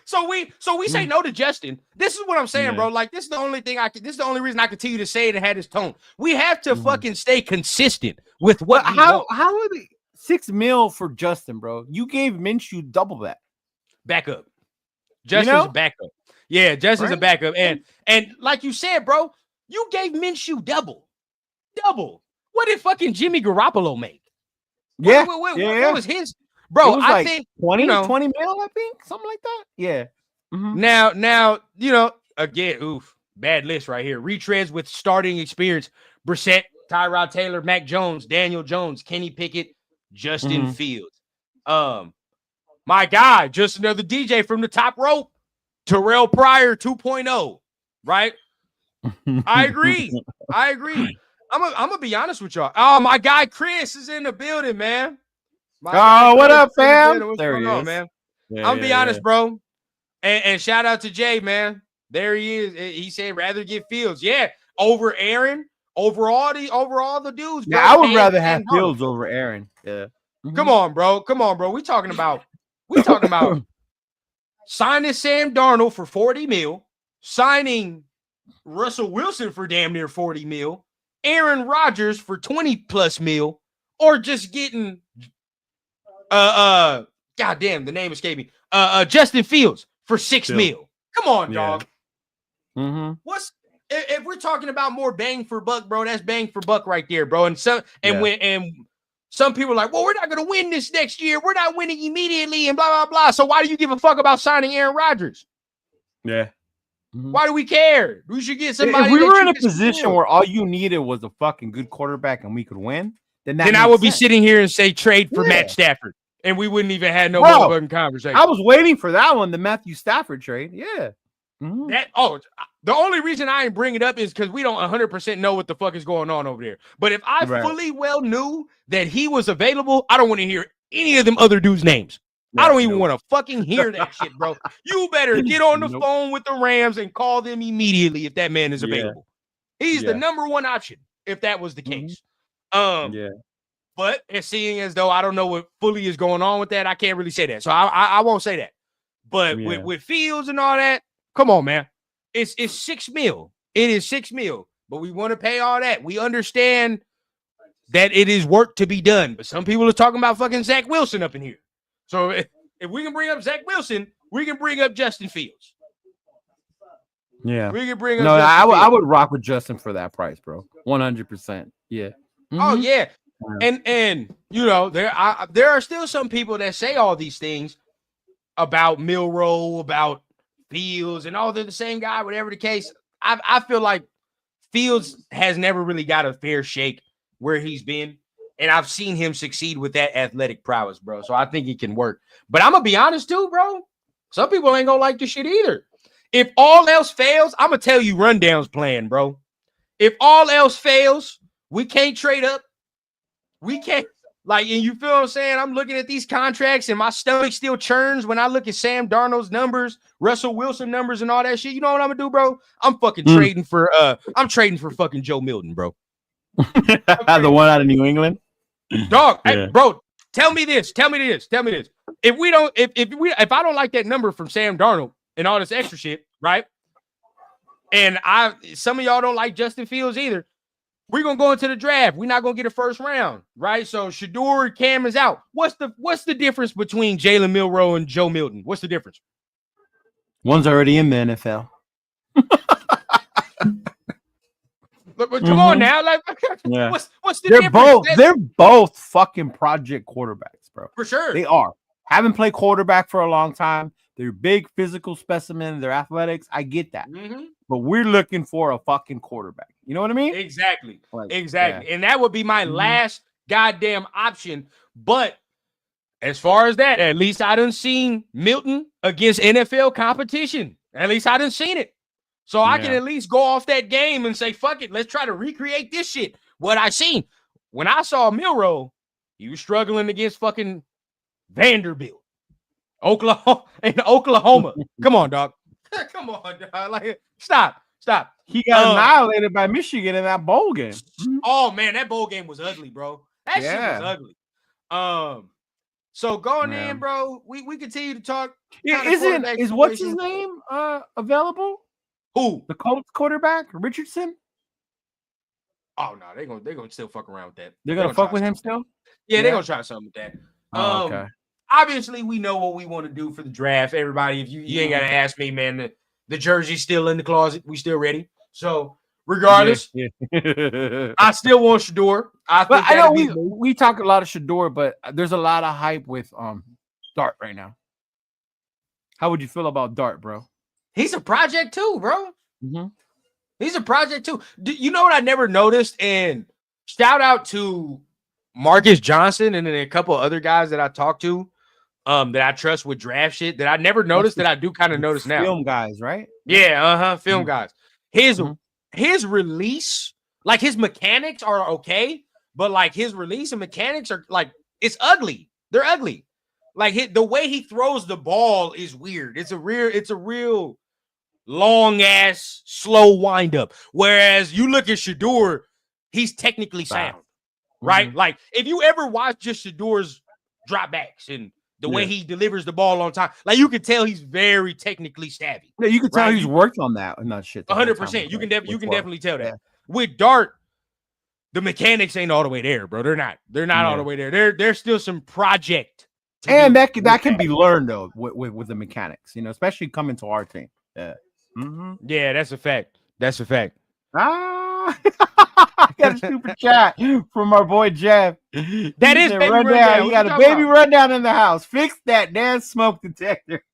So we say no to Justin. This is what I'm saying, bro. Like, this is the only thing this is the only reason I continue to say it and had this tone. We have to fucking stay consistent with what. How are they $6 million for Justin, bro? You gave Minshew double that. Backup. Justin's a backup. Yeah, Justin's a backup. And like you said, bro, you gave Minshew double. What did fucking Jimmy Garoppolo make? What was his? Bro, I think 20 mil, I think, something like that. Yeah. Now, again, bad list right here. Retreads with starting experience: Brissett, Tyrod Taylor, Mac Jones, Daniel Jones, Kenny Pickett, Justin Fields. My guy, just another DJ from the top rope, Terrell Pryor 2.0, right? I agree. I'm gonna be honest with y'all. Oh, my guy Chris is in the building, man. What up, fam? There he is, man. I'm gonna be honest, bro. And shout out to Jay, man. There he is. He said rather get Fields. Yeah, over Aaron, over all the dudes. Yeah, I would rather have Fields over Aaron. Yeah. Come on, bro. We talking about signing Sam Darnold for 40 mil, signing Russell Wilson for damn near 40 mil, Aaron Rodgers for 20 plus mil, or just getting goddamn, the name escaped me. Justin Fields for 6 mil. Come on, dog. What's if we're talking about more bang for buck, bro? That's bang for buck right there, bro. And some people are like, well, we're not gonna win this next year. We're not winning immediately, and blah blah blah. So why do you give a fuck about signing Aaron Rodgers? Yeah. Why do we care? We should get somebody. If we were in a position where all you needed was a fucking good quarterback and we could win, then I would be sitting here and say trade for Matt Stafford, and we wouldn't even have no motherfucking conversation. I was waiting for that one, the Matthew Stafford trade. Yeah. The only reason I ain't bring it up is because we don't 100% know what the fuck is going on over there. But if I fully well knew that he was available, I don't want to hear any of them other dudes' names. I don't even want to fucking hear that shit, bro. You better get on the phone with the Rams and call them immediately if that man is available. He's the number one option if that was the case. But seeing as though I don't know what fully is going on with that, I can't really say that. So I won't say that. But with Fields and all that, come on, man. It's $6 million. It is $6 million. But we want to pay all that. We understand that it is work to be done. But some people are talking about fucking Zack Wilson up in here. So if we can bring up Zack Wilson, we can bring up Justin Fields. Yeah. We can bring up I would rock with Justin for that price, bro. 100%. Yeah. Mm-hmm. Oh, yeah. And you know, there are still some people that say all these things about Milroe, about Fields, and all they're the same guy, whatever the case. I feel like Fields has never really got a fair shake where he's been, and I've seen him succeed with that athletic prowess, bro. So I think he can work. But I'm gonna be honest too, bro. Some people ain't gonna like this shit either. If all else fails, I'm gonna tell you Rundown's plan, bro. If all else fails, we can't trade up. We can't, like, and you feel what I'm saying? I'm looking at these contracts and my stomach still churns when I look at Sam Darnold's numbers, Russell Wilson numbers, and all that shit. You know what I'm gonna do, bro? I'm fucking trading for fucking Joe Milton, bro. The one out of New England. Dog, hey, bro, tell me this. If I don't like that number from Sam Darnold and all this extra shit, right? And some of y'all don't like Justin Fields either. We're gonna go into the draft. We're not gonna get a first round, right? So Shador and Cam is out. What's the difference between Jalen Milroe and Joe Milton? What's the difference? One's already in the NFL. But come on now, like, what's the difference? They're both fucking project quarterbacks, bro. For sure, they are. Haven't played quarterback for a long time. They're big physical specimen. They're athletics. I get that. But we're looking for a fucking quarterback. You know what I mean? Exactly. Exactly. Yeah. And that would be my last goddamn option. But as far as that, at least I done seen Milton against NFL competition. At least I done seen it. So I can at least go off that game and say, fuck it, let's try to recreate this shit. What I seen. When I saw Milroe, he was struggling against fucking Vanderbilt. Oklahoma. Come on, dog. Come on, dog. Like, stop. He got annihilated by Michigan in that bowl game. Oh man, that bowl game was ugly, bro. That shit was ugly. So going in, bro, we continue to talk. Is what's his name available? Who? The Colts quarterback, Richardson? Oh no, they're gonna still fuck around with that. They're gonna fuck with him still? Yeah, they're gonna try something with that. Okay. Obviously, we know what we want to do for the draft. Everybody, if you ain't gotta ask me, man. The jersey's still in the closet. We still ready. So regardless, I still want Shador. I know we talk a lot of Shador, but there's a lot of hype with Dart right now. How would you feel about Dart, bro? He's a project too, bro. He's a project too. You know what I never noticed? And shout out to Marcus Johnson and then a couple other guys that I talked to. That I trust with draft shit that I never noticed that I do kind of notice now. Film guys, right? Yeah, film guys. His release, like his mechanics are okay, but like his release and mechanics are like it's ugly. They're ugly. Like the way he throws the ball is weird. It's a real long ass slow wind up. Whereas you look at Shador, he's technically sound, right? Like if you ever watch just Shador's dropbacks and the way he delivers the ball on time, like you can tell he's very technically savvy. Yeah, you can tell he's worked on that and that shit. 100%. You can definitely tell that. With Dart, the mechanics ain't all the way there, bro. They're not all the way there. There's still some project. And that can be learned though with the mechanics, you know, especially coming to our team. Yeah. Yeah, that's a fact. I got a super chat from our boy Jeff. That is baby rundown. You got a baby rundown in the house. Fix that damn smoke detector.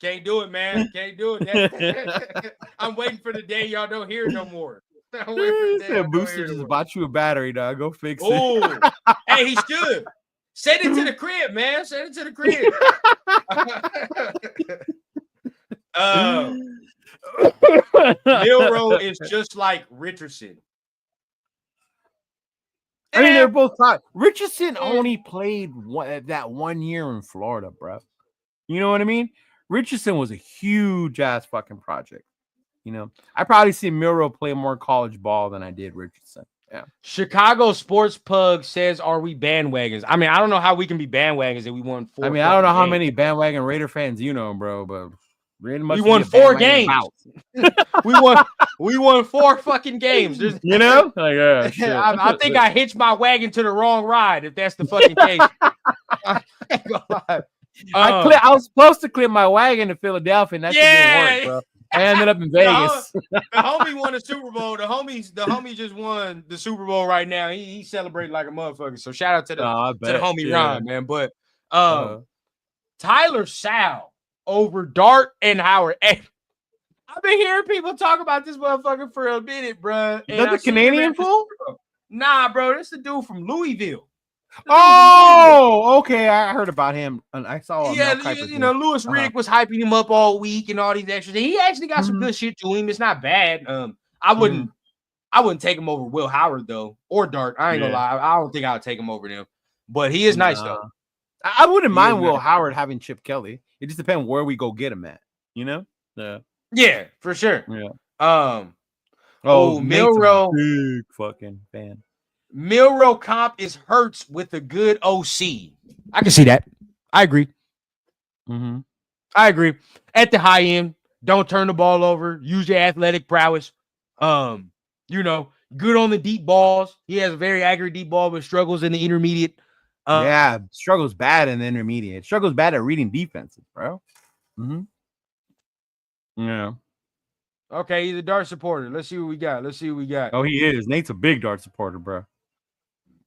Can't do it, man. Can't do it. I'm waiting for the day y'all don't hear it no more. Booster just bought you a battery, dog. Go fix it. Oh, hey, he should. Send it to the crib, man. Send it to the crib. Milroe is just like Richardson. I mean, they're both hot. Richardson only played that 1 year in Florida, bro. You know what I mean? Richardson was a huge ass fucking project. You know, I probably see Milroe play more college ball than I did Richardson. Yeah. Chicago Sports Pug says, "Are we bandwagons?" I mean, I don't know how we can be bandwagons if we won 4. I mean, I don't know how many bandwagon Raider fans you know, bro, but we won 4 games. we won 4 fucking games. You know, like, I think I hitched my wagon to the wrong ride. If that's the fucking case, I was supposed to clip my wagon to Philadelphia, and that didn't work, bro. I ended up in Vegas. The homie won the Super Bowl. The homie just won the Super Bowl right now. He celebrating like a motherfucker. So shout out to the homie Ron, man. But Tyler Sal over Dart and Howard. Hey, I've been hearing people talk about this motherfucker for a minute, bro. Is that the Canadian fool? Nah, bro. That's the dude from Louisville. Oh, okay. I heard about him. And I saw. You know, Louis Riddick was hyping him up all week and all these extras. He actually got some good shit to him. It's not bad. I wouldn't take him over Will Howard though, or Dart. I ain't gonna lie. I don't think I would take him over them. But he is nice though. I wouldn't mind Will Howard having Chip Kelly. It just depends where we go get him at. You know? Yeah, for sure. Yeah. Milroe, big fucking fan. Milroe comp is Hurts with a good OC. I can see that. I agree. I agree. At the high end, don't turn the ball over. Use your athletic prowess. You know, good on the deep balls. He has a very accurate deep ball, but struggles in the intermediate. Struggles bad in the intermediate. Struggles bad at reading defenses, bro. Yeah. Okay, he's a Dart supporter. Let's see what we got. Oh, he is. Nate's a big Dart supporter, bro.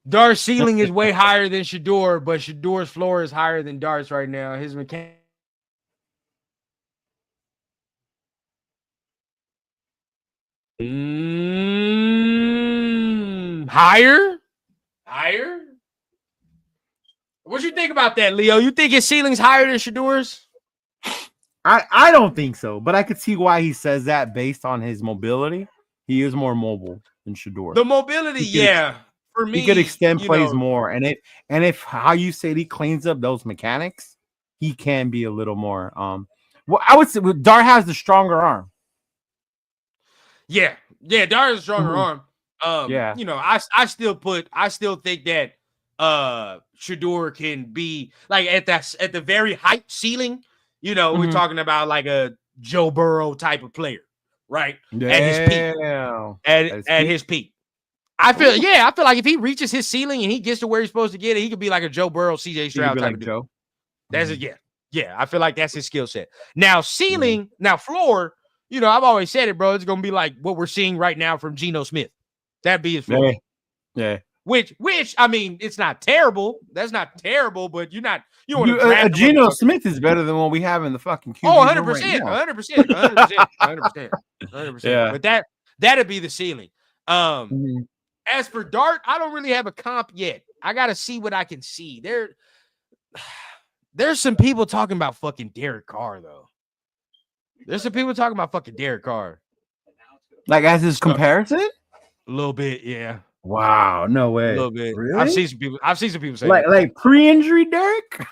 Dart's ceiling is way higher than Shador, but Shador's floor is higher than Dart's right now. His mechanic. Higher? What you think about that, Leo? You think his ceiling's higher than Shador's? I don't think so, but I could see why he says that based on his mobility. He is more mobile than Shador. The mobility, for me, he could extend plays more, and if how you said he cleans up those mechanics, he can be a little more. Well, I would say Dart has the stronger arm. Yeah, Dart has a stronger arm. You know, I still think that Shador can be like at the very height ceiling. You know, we're talking about like a Joe Burrow type of player, right? At his peak. At his peak. I feel like if he reaches his ceiling and he gets to where he's supposed to get it, he could be like a Joe Burrow, CJ Stroud type of Joe. That's yeah. I feel like that's his skill set. Now, ceiling, now floor, you know, I've always said it, bro. It's gonna be like what we're seeing right now from Geno Smith. That'd be his floor. Yeah. Which I mean, it's not terrible. That's not terrible, but you want to Geno Smith is better than what we have in the fucking QB. 100%. Yeah. But that'd be the ceiling. As for Dart, I don't really have a comp yet. I gotta see what I can see. There's some people talking about fucking Derek Carr, though. There's some people talking about fucking Derek Carr. Like as his comparison? A little bit, yeah. Wow, no way. A little bit. Really? I've seen some people say like pre-injury Derek.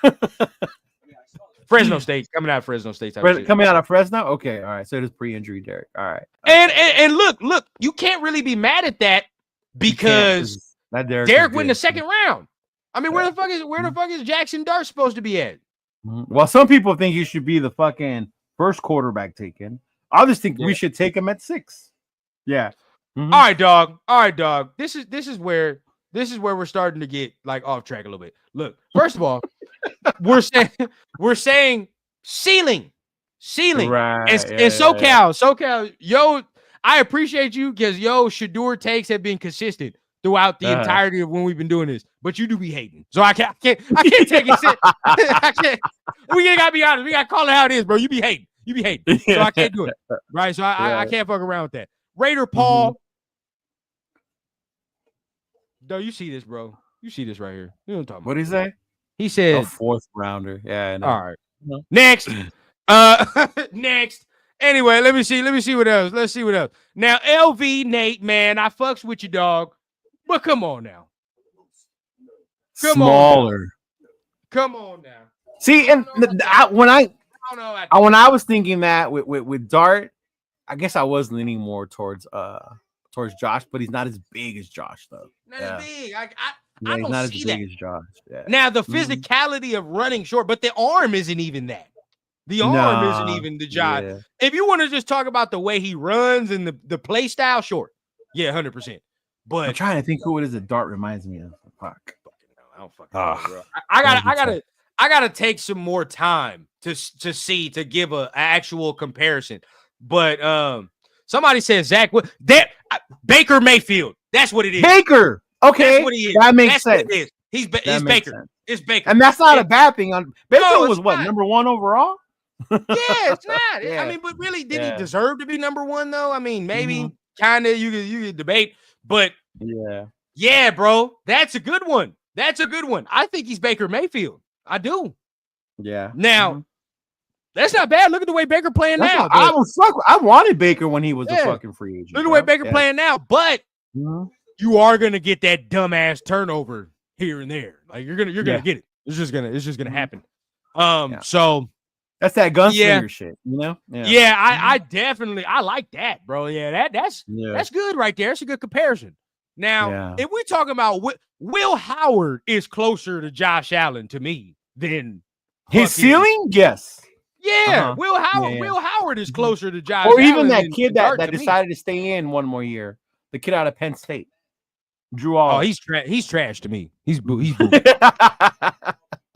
Fresno State, coming out of Fresno State. Coming out of Fresno? Okay, all right. So it is pre-injury Derek. All right. And look, you can't really be mad at that because Derek went in the second round. I mean, where the fuck is Jackson Dart supposed to be at? Well, some people think he should be the fucking first quarterback taken. Others think we should take him at 6. Yeah. All right, dog. This is where we're starting to get like off track a little bit. Look, first of all, we're saying ceiling, right? And SoCal, yo, I appreciate you because Shador takes have been consistent throughout the entirety of when we've been doing this, but you do be hating, so I can't take it. I can't. We gotta be honest. We gotta call it how it is, bro. You be hating, so I can't do it, right? So I can't fuck around with that. Raider Paul. No, you see this, bro. You see this right here. You know what I'm talking about. What did he say? He said a 4th rounder. Yeah, I know. All right. No. Next. Next. Anyway, let me see what else. Let's see what else. Now, LV Nate, man, I fucks with you, dog. But come on now. Come smaller. Come on now. See, and when I was thinking that with Dart, I guess I was leaning more towards Josh, but he's not as big as Josh though. Not as big. I he's don't not see as that. big as Josh. Yeah. Now the physicality of running short, but the arm isn't even that. The arm isn't even the Josh. Yeah. If you want to just talk about the way he runs and the play style, short. Yeah, 100%. But I'm trying to think who it is that Dart reminds me of. Fuck. I don't fucking know, bro. I gotta take some more time to give an actual comparison. But somebody said Zack Baker Mayfield. That's what it is. Baker. Okay, that's what he is. That makes sense. What it is. He's Baker. Sense. It's Baker, and that's not a bad thing. Baker was what, not. number 1 overall? Yeah, it's not. Yeah. I mean, but really, did he deserve to be number 1 though? I mean, maybe kind of you could debate, but yeah, bro, that's a good one. That's a good one. I think he's Baker Mayfield. I do. Yeah. Now, that's not bad. Look at the way Baker playing now. I wanted Baker when he was a fucking free agent. Look at the way Baker playing now, but you are gonna get that dumbass turnover here and there. Like you're gonna get it. It's just gonna happen. So that's that gunslinger shit, you know? Yeah, I definitely like that, bro. Yeah, that's good right there. It's a good comparison. Now, if we talk about Will Howard is closer to Josh Allen to me than his ceiling, yes. Yeah, Will Howard. Will Howard is closer to Josh, or even Allen that kid that to decided to stay in one more year. The kid out of Penn State, Drew All. Oh, he's trash to me. He's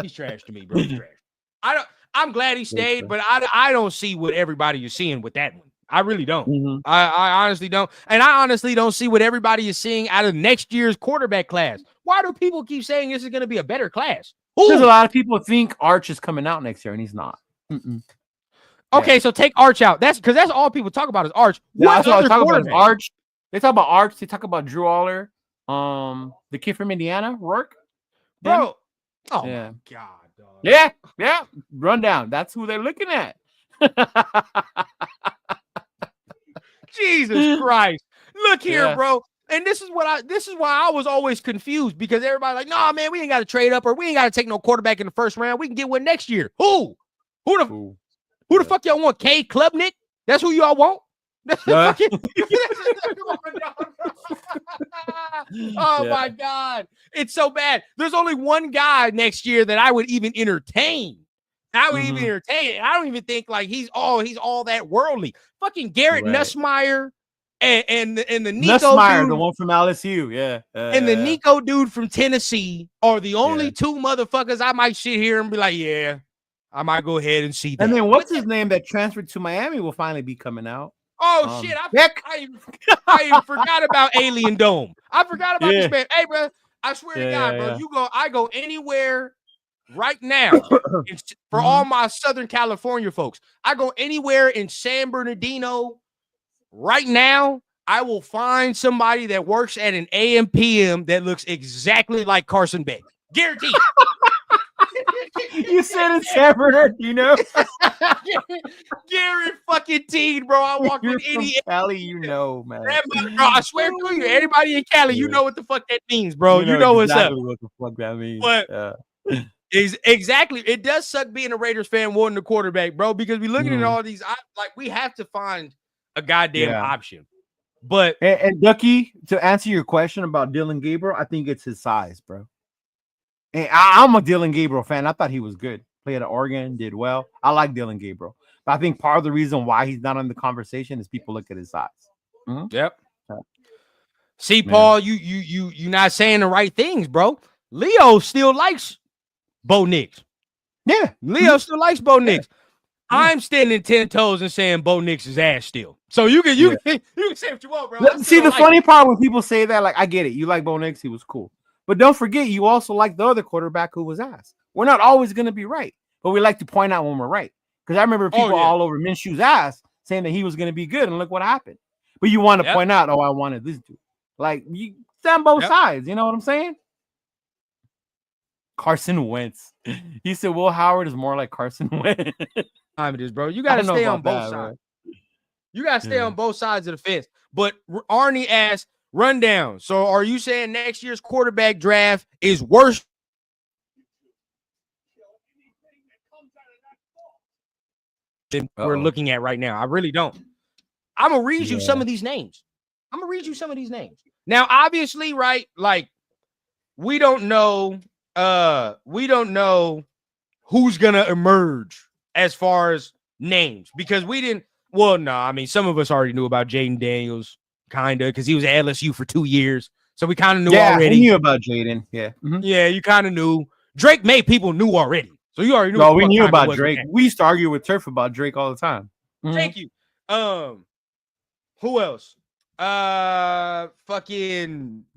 he's trash to me, bro. He's trash. I'm glad he stayed, but I don't see what everybody is seeing with that one. I really don't. I honestly don't. And I honestly don't see what everybody is seeing out of next year's quarterback class. Why do people keep saying this is going to be a better class? Because a lot of people think Arch is coming out next year, and he's not. Okay, so take Arch out. That's because that's all people talk about is Arch. That's what I talk about is Arch. They talk about Arch. They talk about Drew Aller, the kid from Indiana, Rourke. Bro. Oh, my God, dog. Yeah. Rundown. That's who they're looking at. Jesus Christ. Look here, bro. And this is why I was always confused, because everybody like, nah, man, we ain't got to trade up, or we ain't got to take no quarterback in the first round. We can get one next year. Who the fuck y'all want? K Klubnik? That's who y'all want? Oh my God. It's so bad. There's only one guy next year that I would even entertain. I don't even think like he's all that worldly. Fucking Garrett Nussmeier and the Nico Nussmeier, dude, the one from LSU, and the Nico dude from Tennessee are the only two motherfuckers I might sit here and be like, yeah, I might go ahead and see that. And then what's his name that transferred to Miami will finally be coming out. Oh shit! I even forgot about Alien Dome. I forgot about this man. Hey, bro, I swear to God, bro, I go anywhere right now for all my Southern California folks. I go anywhere in San Bernardino right now. I will find somebody that works at an AM/PM that looks exactly like Carson Beck. Guaranteed. You said in San Bernardino. Gary fucking Teen, bro. I walk in any Cali, you know, man. Bro, I swear to you, anybody in Cali, you know what the fuck that means, bro. You know exactly what's up. What the fuck that means. But exactly, it does suck being a Raiders fan wanting the quarterback, bro, because we looking at all these, we have to find a goddamn option. But and Ducky, to answer your question about Dylan Gabriel, I think it's his size, bro. And I'm a Dylan Gabriel fan. I thought he was good. Played at Oregon, did well. I like Dylan Gabriel. But I think part of the reason why he's not in the conversation is people look at his size. Yep. See, Paul, you not saying the right things, bro. Leo still likes Bo Nix. Yeah. Leo still likes Bo Nix. I'm standing 10 toes and saying Bo Nix is ass still. So you can say what you want, bro. See, the funny part when people say that, like, I get it. You like Bo Nix, he was cool. But don't forget, you also like the other quarterback who was ass. We're not always going to be right, but we like to point out when we're right. Because I remember people all over Minshew's ass saying that he was going to be good, and look what happened. But you want to point out, I wanted this dude. Like, you stand both sides. You know what I'm saying? Carson Wentz. He said Will Howard is more like Carson Wentz. Time it is, bro. You got to stay on both sides. You got to stay on both sides of the fence. But Arnie asked, rundown. So are you saying next year's quarterback draft is worse than we're looking at right now. I really don't. I'm gonna read you some of these names. Now, obviously, right? Like, we don't know who's gonna emerge as far as names because we didn't. Well, no, I mean, some of us already knew about Jaden Daniels, kinda, because he was at LSU for 2 years, so we kind of knew already. We knew about Jaden. Yeah, yeah, you kind of knew. Drake made people knew already, so you already knew. No, we knew about Drake. We used to argue with Turf about Drake all the time. Thank you. Who else? Fucking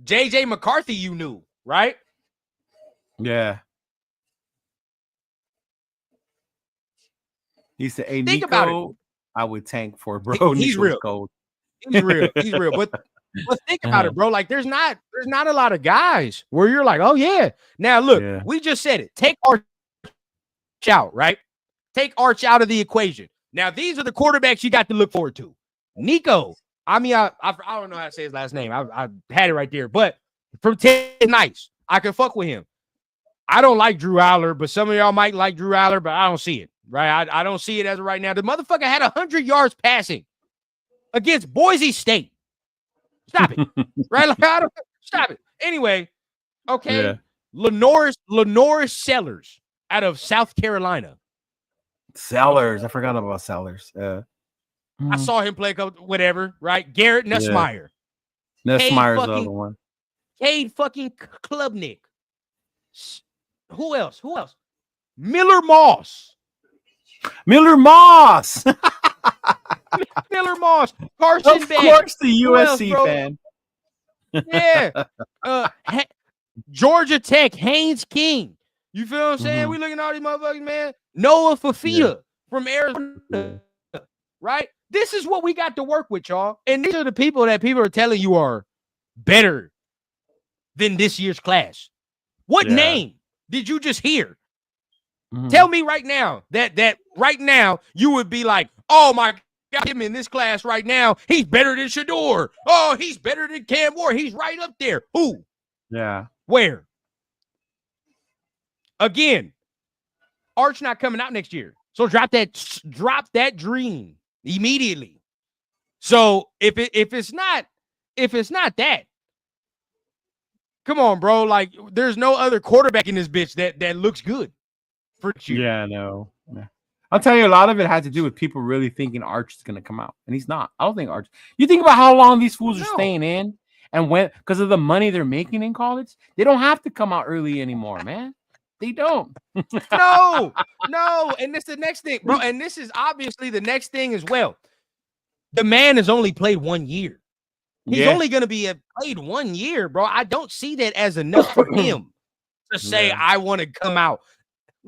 JJ McCarthy. You knew, right? Yeah. He said, "Hey, Think Nico, about it. I would tank for bro. He's real. Cold. He's real. But think about it, bro. Like, there's not a lot of guys where you're like, oh yeah. Now look, we just said it. Take Arch out, right? Take Arch out of the equation. Now these are the quarterbacks you got to look forward to. Nico. I mean, I don't know how to say his last name. I had it right there, but from 10 nights, I can fuck with him. I don't like Drew Aller, but some of y'all might like Drew Aller, but I don't see it. Right? I don't see it as of right now. The motherfucker had 100 yards passing against Boise State. Stop it. Right? Like, stop it. Anyway, okay. Yeah. Lenoris Sellers out of South Carolina. Sellers. I forgot about Sellers. I saw him play whatever, right? Garrett Nussmeier. Nussmeier's the other one. Cade fucking Klubnik. Who else? Miller Moss. Miller Moss. Carson of Beck. Of course, the USC fan. Yeah. Georgia Tech, Haynes King. You feel what I'm saying? We looking at all these motherfuckers, man. Noah Fafita from Arizona. Right? This is what we got to work with, y'all. And these are the people that people are telling you are better than this year's class. What name did you just hear? Tell me right now that right now you would be like, oh my God, him in this class right now, he's better than Shador. Oh, he's better than Cam Ward. He's right up there. Who? Yeah. Where? Again, Arch not coming out next year. So drop that dream immediately. So if it's not that, come on, bro. Like, there's no other quarterback in this bitch that looks good for you. Yeah, no. Yeah. I'll tell you, a lot of it had to do with people really thinking Arch is going to come out, and he's not. I don't think Arch. You think about how long these fools are staying in, and when because of the money they're making in college, they don't have to come out early anymore, man. They don't. No. And this is the next thing, bro. And this is obviously the next thing as well. The man has only played 1 year. He's only going to be played 1 year, bro. I don't see that as enough for him to say, I want to come out.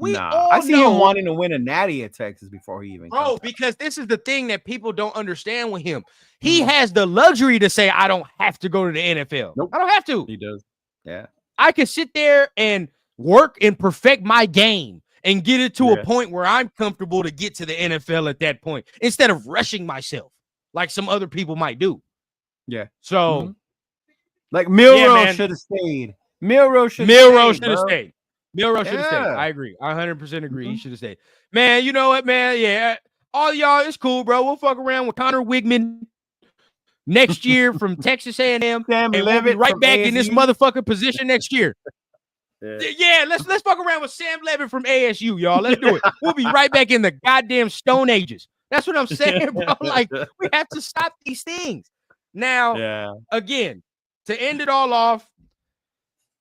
I see him wanting to win a natty at Texas before he even comes because out. This is the thing that people don't understand with him. He has the luxury to say, I don't have to go to the NFL. Nope. I don't have to. He does. Yeah. I can sit there and work and perfect my game and get it to a point where I'm comfortable to get to the NFL at that point instead of rushing myself like some other people might do. Yeah. So, like Milroe should have stayed. Milroe should have stayed. Milroe should have stayed. I agree. I 100% agree. He should have stayed. Man, you know what, man? Yeah. All y'all, it's cool, bro. We'll fuck around with Connor Wigman next year from Texas A&M. And we'll be right back in this motherfucking position next year. Yeah, let's fuck around with Sam Levitt from ASU, y'all. Let's do it. We'll be right back in the goddamn Stone Ages. That's what I'm saying, bro. Like, we have to stop these things. Now, again, to end it all off,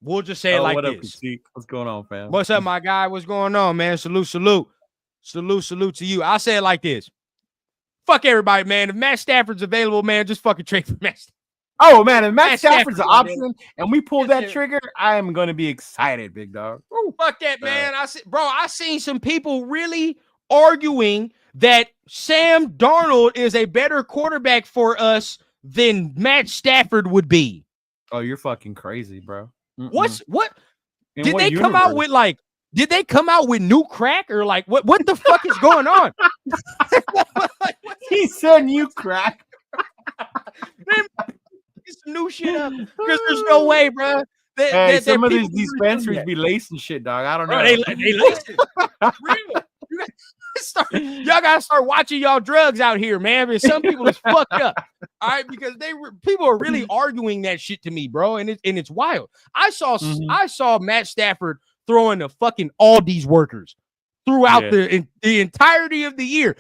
we'll just say it like this. What's going on, fam? What's up, my guy? What's going on, man? Salute to you. I'll say it like this. Fuck everybody, man. If Matt Stafford's available, man, just fucking trade for Matt Stafford. Oh, man, if Matt Stafford's an option and we pull that trigger, I am going to be excited, big dog. Ooh, fuck that, man. I seen some people really arguing that Sam Darnold is a better quarterback for us than Matt Stafford would be. Oh, you're fucking crazy, bro. What? Did they come out with like? Did they come out with new crack or like what? What the fuck is going on? He said new crack. Get some new shit up because there's no way, bro. Some of these dispensaries be lacing shit, dog. I don't know. Bro, they lacing. Real. Y'all gotta start watching y'all drugs out here, man. And some people is fucked up. All right, because people are really arguing that shit to me, bro, and it's wild. I saw Matt Stafford throwing the fucking Aldi's workers throughout the entirety of the year.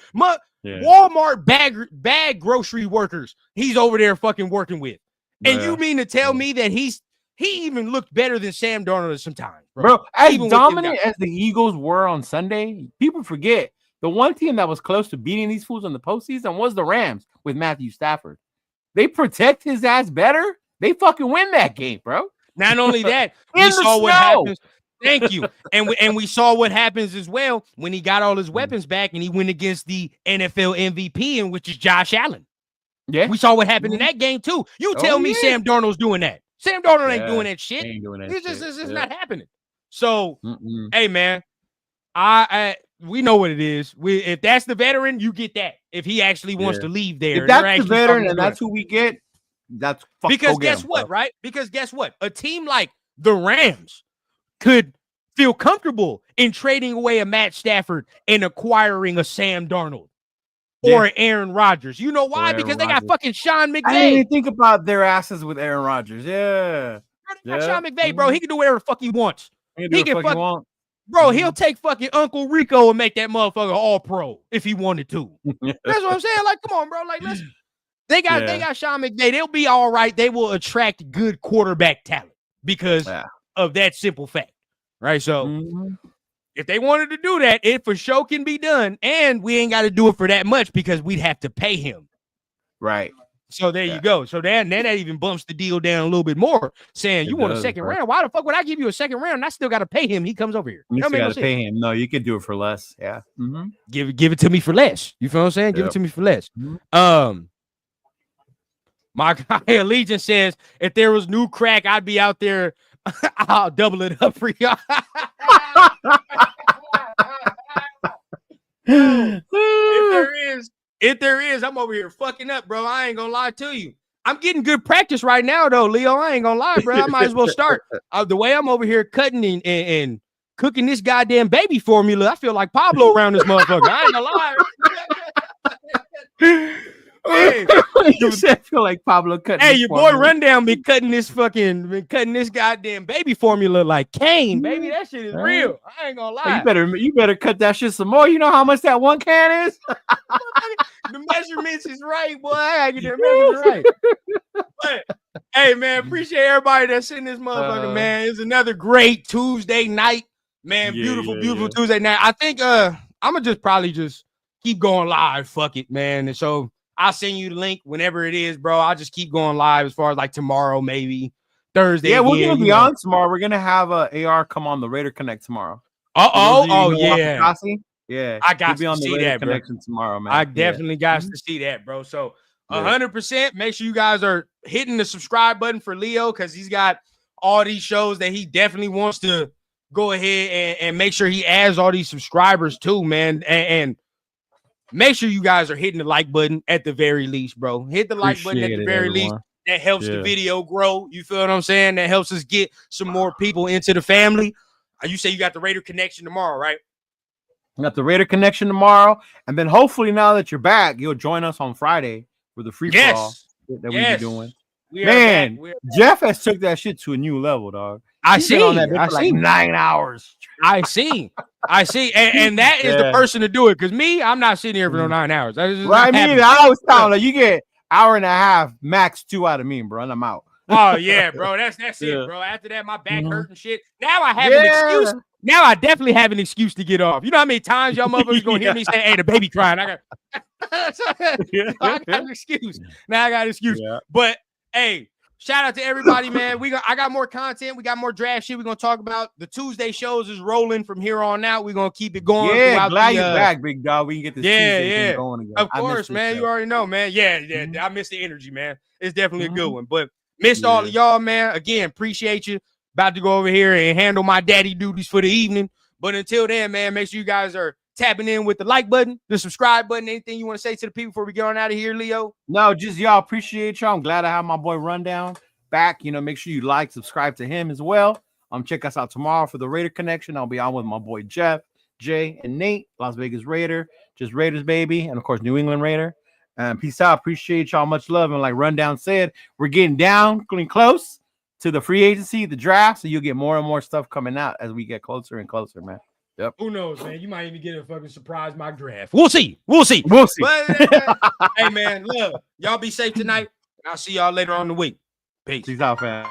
Walmart bag grocery workers. He's over there fucking working with, and you mean to tell me that he even looked better than Sam Darnold sometimes, bro? As dominant as the Eagles were on Sunday, people forget the one team that was close to beating these fools in the postseason was the Rams with Matthew Stafford. They protect his ass better. They fucking win that game, bro. Not only that, we saw what happens. Thank you. And we saw what happens as well when he got all his weapons back and he went against the NFL MVP, and which is Josh Allen. Yeah, we saw what happened in that game too. You tell me Sam Darnold's doing that. Sam Darnold ain't doing that shit. It's just not happening. So, hey man, we know what it is. If that's the veteran, you get that. If he actually wants to leave there, if that's the veteran and that's who we get, that's because guess what, right? Because guess what? A team like the Rams could feel comfortable in trading away a Matt Stafford and acquiring a Sam Darnold or an Aaron Rodgers. You know why? Because they got fucking Sean McVay. I didn't even think about their asses with Aaron Rodgers. Sean McVay, bro. He can do whatever the fuck he wants. He can fuck. Bro, he'll take fucking Uncle Rico and make that motherfucker all pro if he wanted to. That's what I'm saying. Like, come on, bro. Like, they got Sean McVay. They'll be all right. They will attract good quarterback talent because of that simple fact. Right. So if they wanted to do that, it for sure can be done. And we ain't got to do it for that much because we'd have to pay him. Right. So there you go. So then that even bumps the deal down a little bit more, saying you want a second round. Why the fuck would I give you a second round? And I still got to pay him. He comes over here. You still got to pay him. No, you can do it for less. Yeah. Give it to me for less. You feel what I'm saying? Give it to me for less. My guy Allegiance says, if there was new crack, I'd be out there. I'll double it up for y'all. If there is, I'm over here fucking up, bro. I ain't gonna lie to you. I'm getting good practice right now, though, Leo. I ain't gonna lie, bro. I might as well start. The way I'm over here cutting and cooking this goddamn baby formula, I feel like Pablo around this motherfucker. I ain't gonna lie. Hey, you said feel like Pablo cutting. Hey, your boy Rundown been cutting this goddamn baby formula like Kane, baby. That shit is real. I ain't gonna lie. You better cut that shit some more. You know how much that one can is? The measurements is right, boy. I gotta get that measurement right. But, hey, man, appreciate everybody that's in this motherfucker, man. It's another great Tuesday night, man. Beautiful Tuesday night. I think I'm gonna probably keep going live. Fuck it, man. And so I'll send you the link whenever it is, bro. I'll just keep going live as far as like tomorrow, maybe Thursday. Yeah, we're gonna be on tomorrow. We're gonna have AR come on the Raider Connect tomorrow. Yeah. Yeah, I got to see that, bro. Tomorrow, man. I definitely got to see that, bro. So 100%. Make sure you guys are hitting the subscribe button for Leo because he's got all these shows that he definitely wants to go ahead and make sure he adds all these subscribers too, man. And make sure you guys are hitting the like button at the very least, bro. Hit the like button at the very least. That helps the video grow. You feel what I'm saying? That helps us get some more people into the family. You say you got the Raider Connection tomorrow, right? We got the Raider Connection tomorrow. And then hopefully now that you're back, you'll join us on Friday for the free fall that we be doing. Man, Jeff has took that shit to a new level, dog. I see. On that for like 9 hours. I see. And that is the person to do it. Because me, I'm not sitting here for no 9 hours. I always tell you get hour and a half, max 2 out of me, bro, and I'm out. Oh, yeah, bro. That's it, bro. After that, my back hurt and shit. Now I have an excuse. Now I definitely have an excuse to get off. You know how many times y'all motherfuckers gonna hear me say, hey, the baby crying. I got an excuse. Now I got an excuse. Yeah. But hey, shout out to everybody, man. I got more content. We got more draft shit we're gonna talk about. The Tuesday shows is rolling from here on out. We're gonna keep it going. Yeah, glad you're back, big dog. We can get this Tuesday thing going again. Of course, man. You already know, man. Yeah. I miss the energy, man. It's definitely a good one. But missed all of y'all, man. Again, appreciate you. About to go over here and handle my daddy duties for the evening. But until then, man, make sure you guys are tapping in with the like button, the subscribe button. Anything you want to say to the people before we get on out of here, Leo? No, just y'all appreciate y'all. I'm glad I have my boy Rundown back. Make sure you like, subscribe to him as well. Check us out tomorrow for the Raider Connection. I'll be on with my boy Jeff. Jay, and Nate. Las Vegas Raider, just Raiders, baby. And, of course, New England Raider. Peace out. Appreciate y'all. Much love. And like Rundown said, we're getting close to the free agency, the draft. So you'll get more and more stuff coming out as we get closer and closer, man. Yep. Who knows, man? You might even get a fucking surprise mock draft. We'll see. But, hey, man, look, y'all be safe tonight. I'll see y'all later on in the week. Peace. Peace out, fam.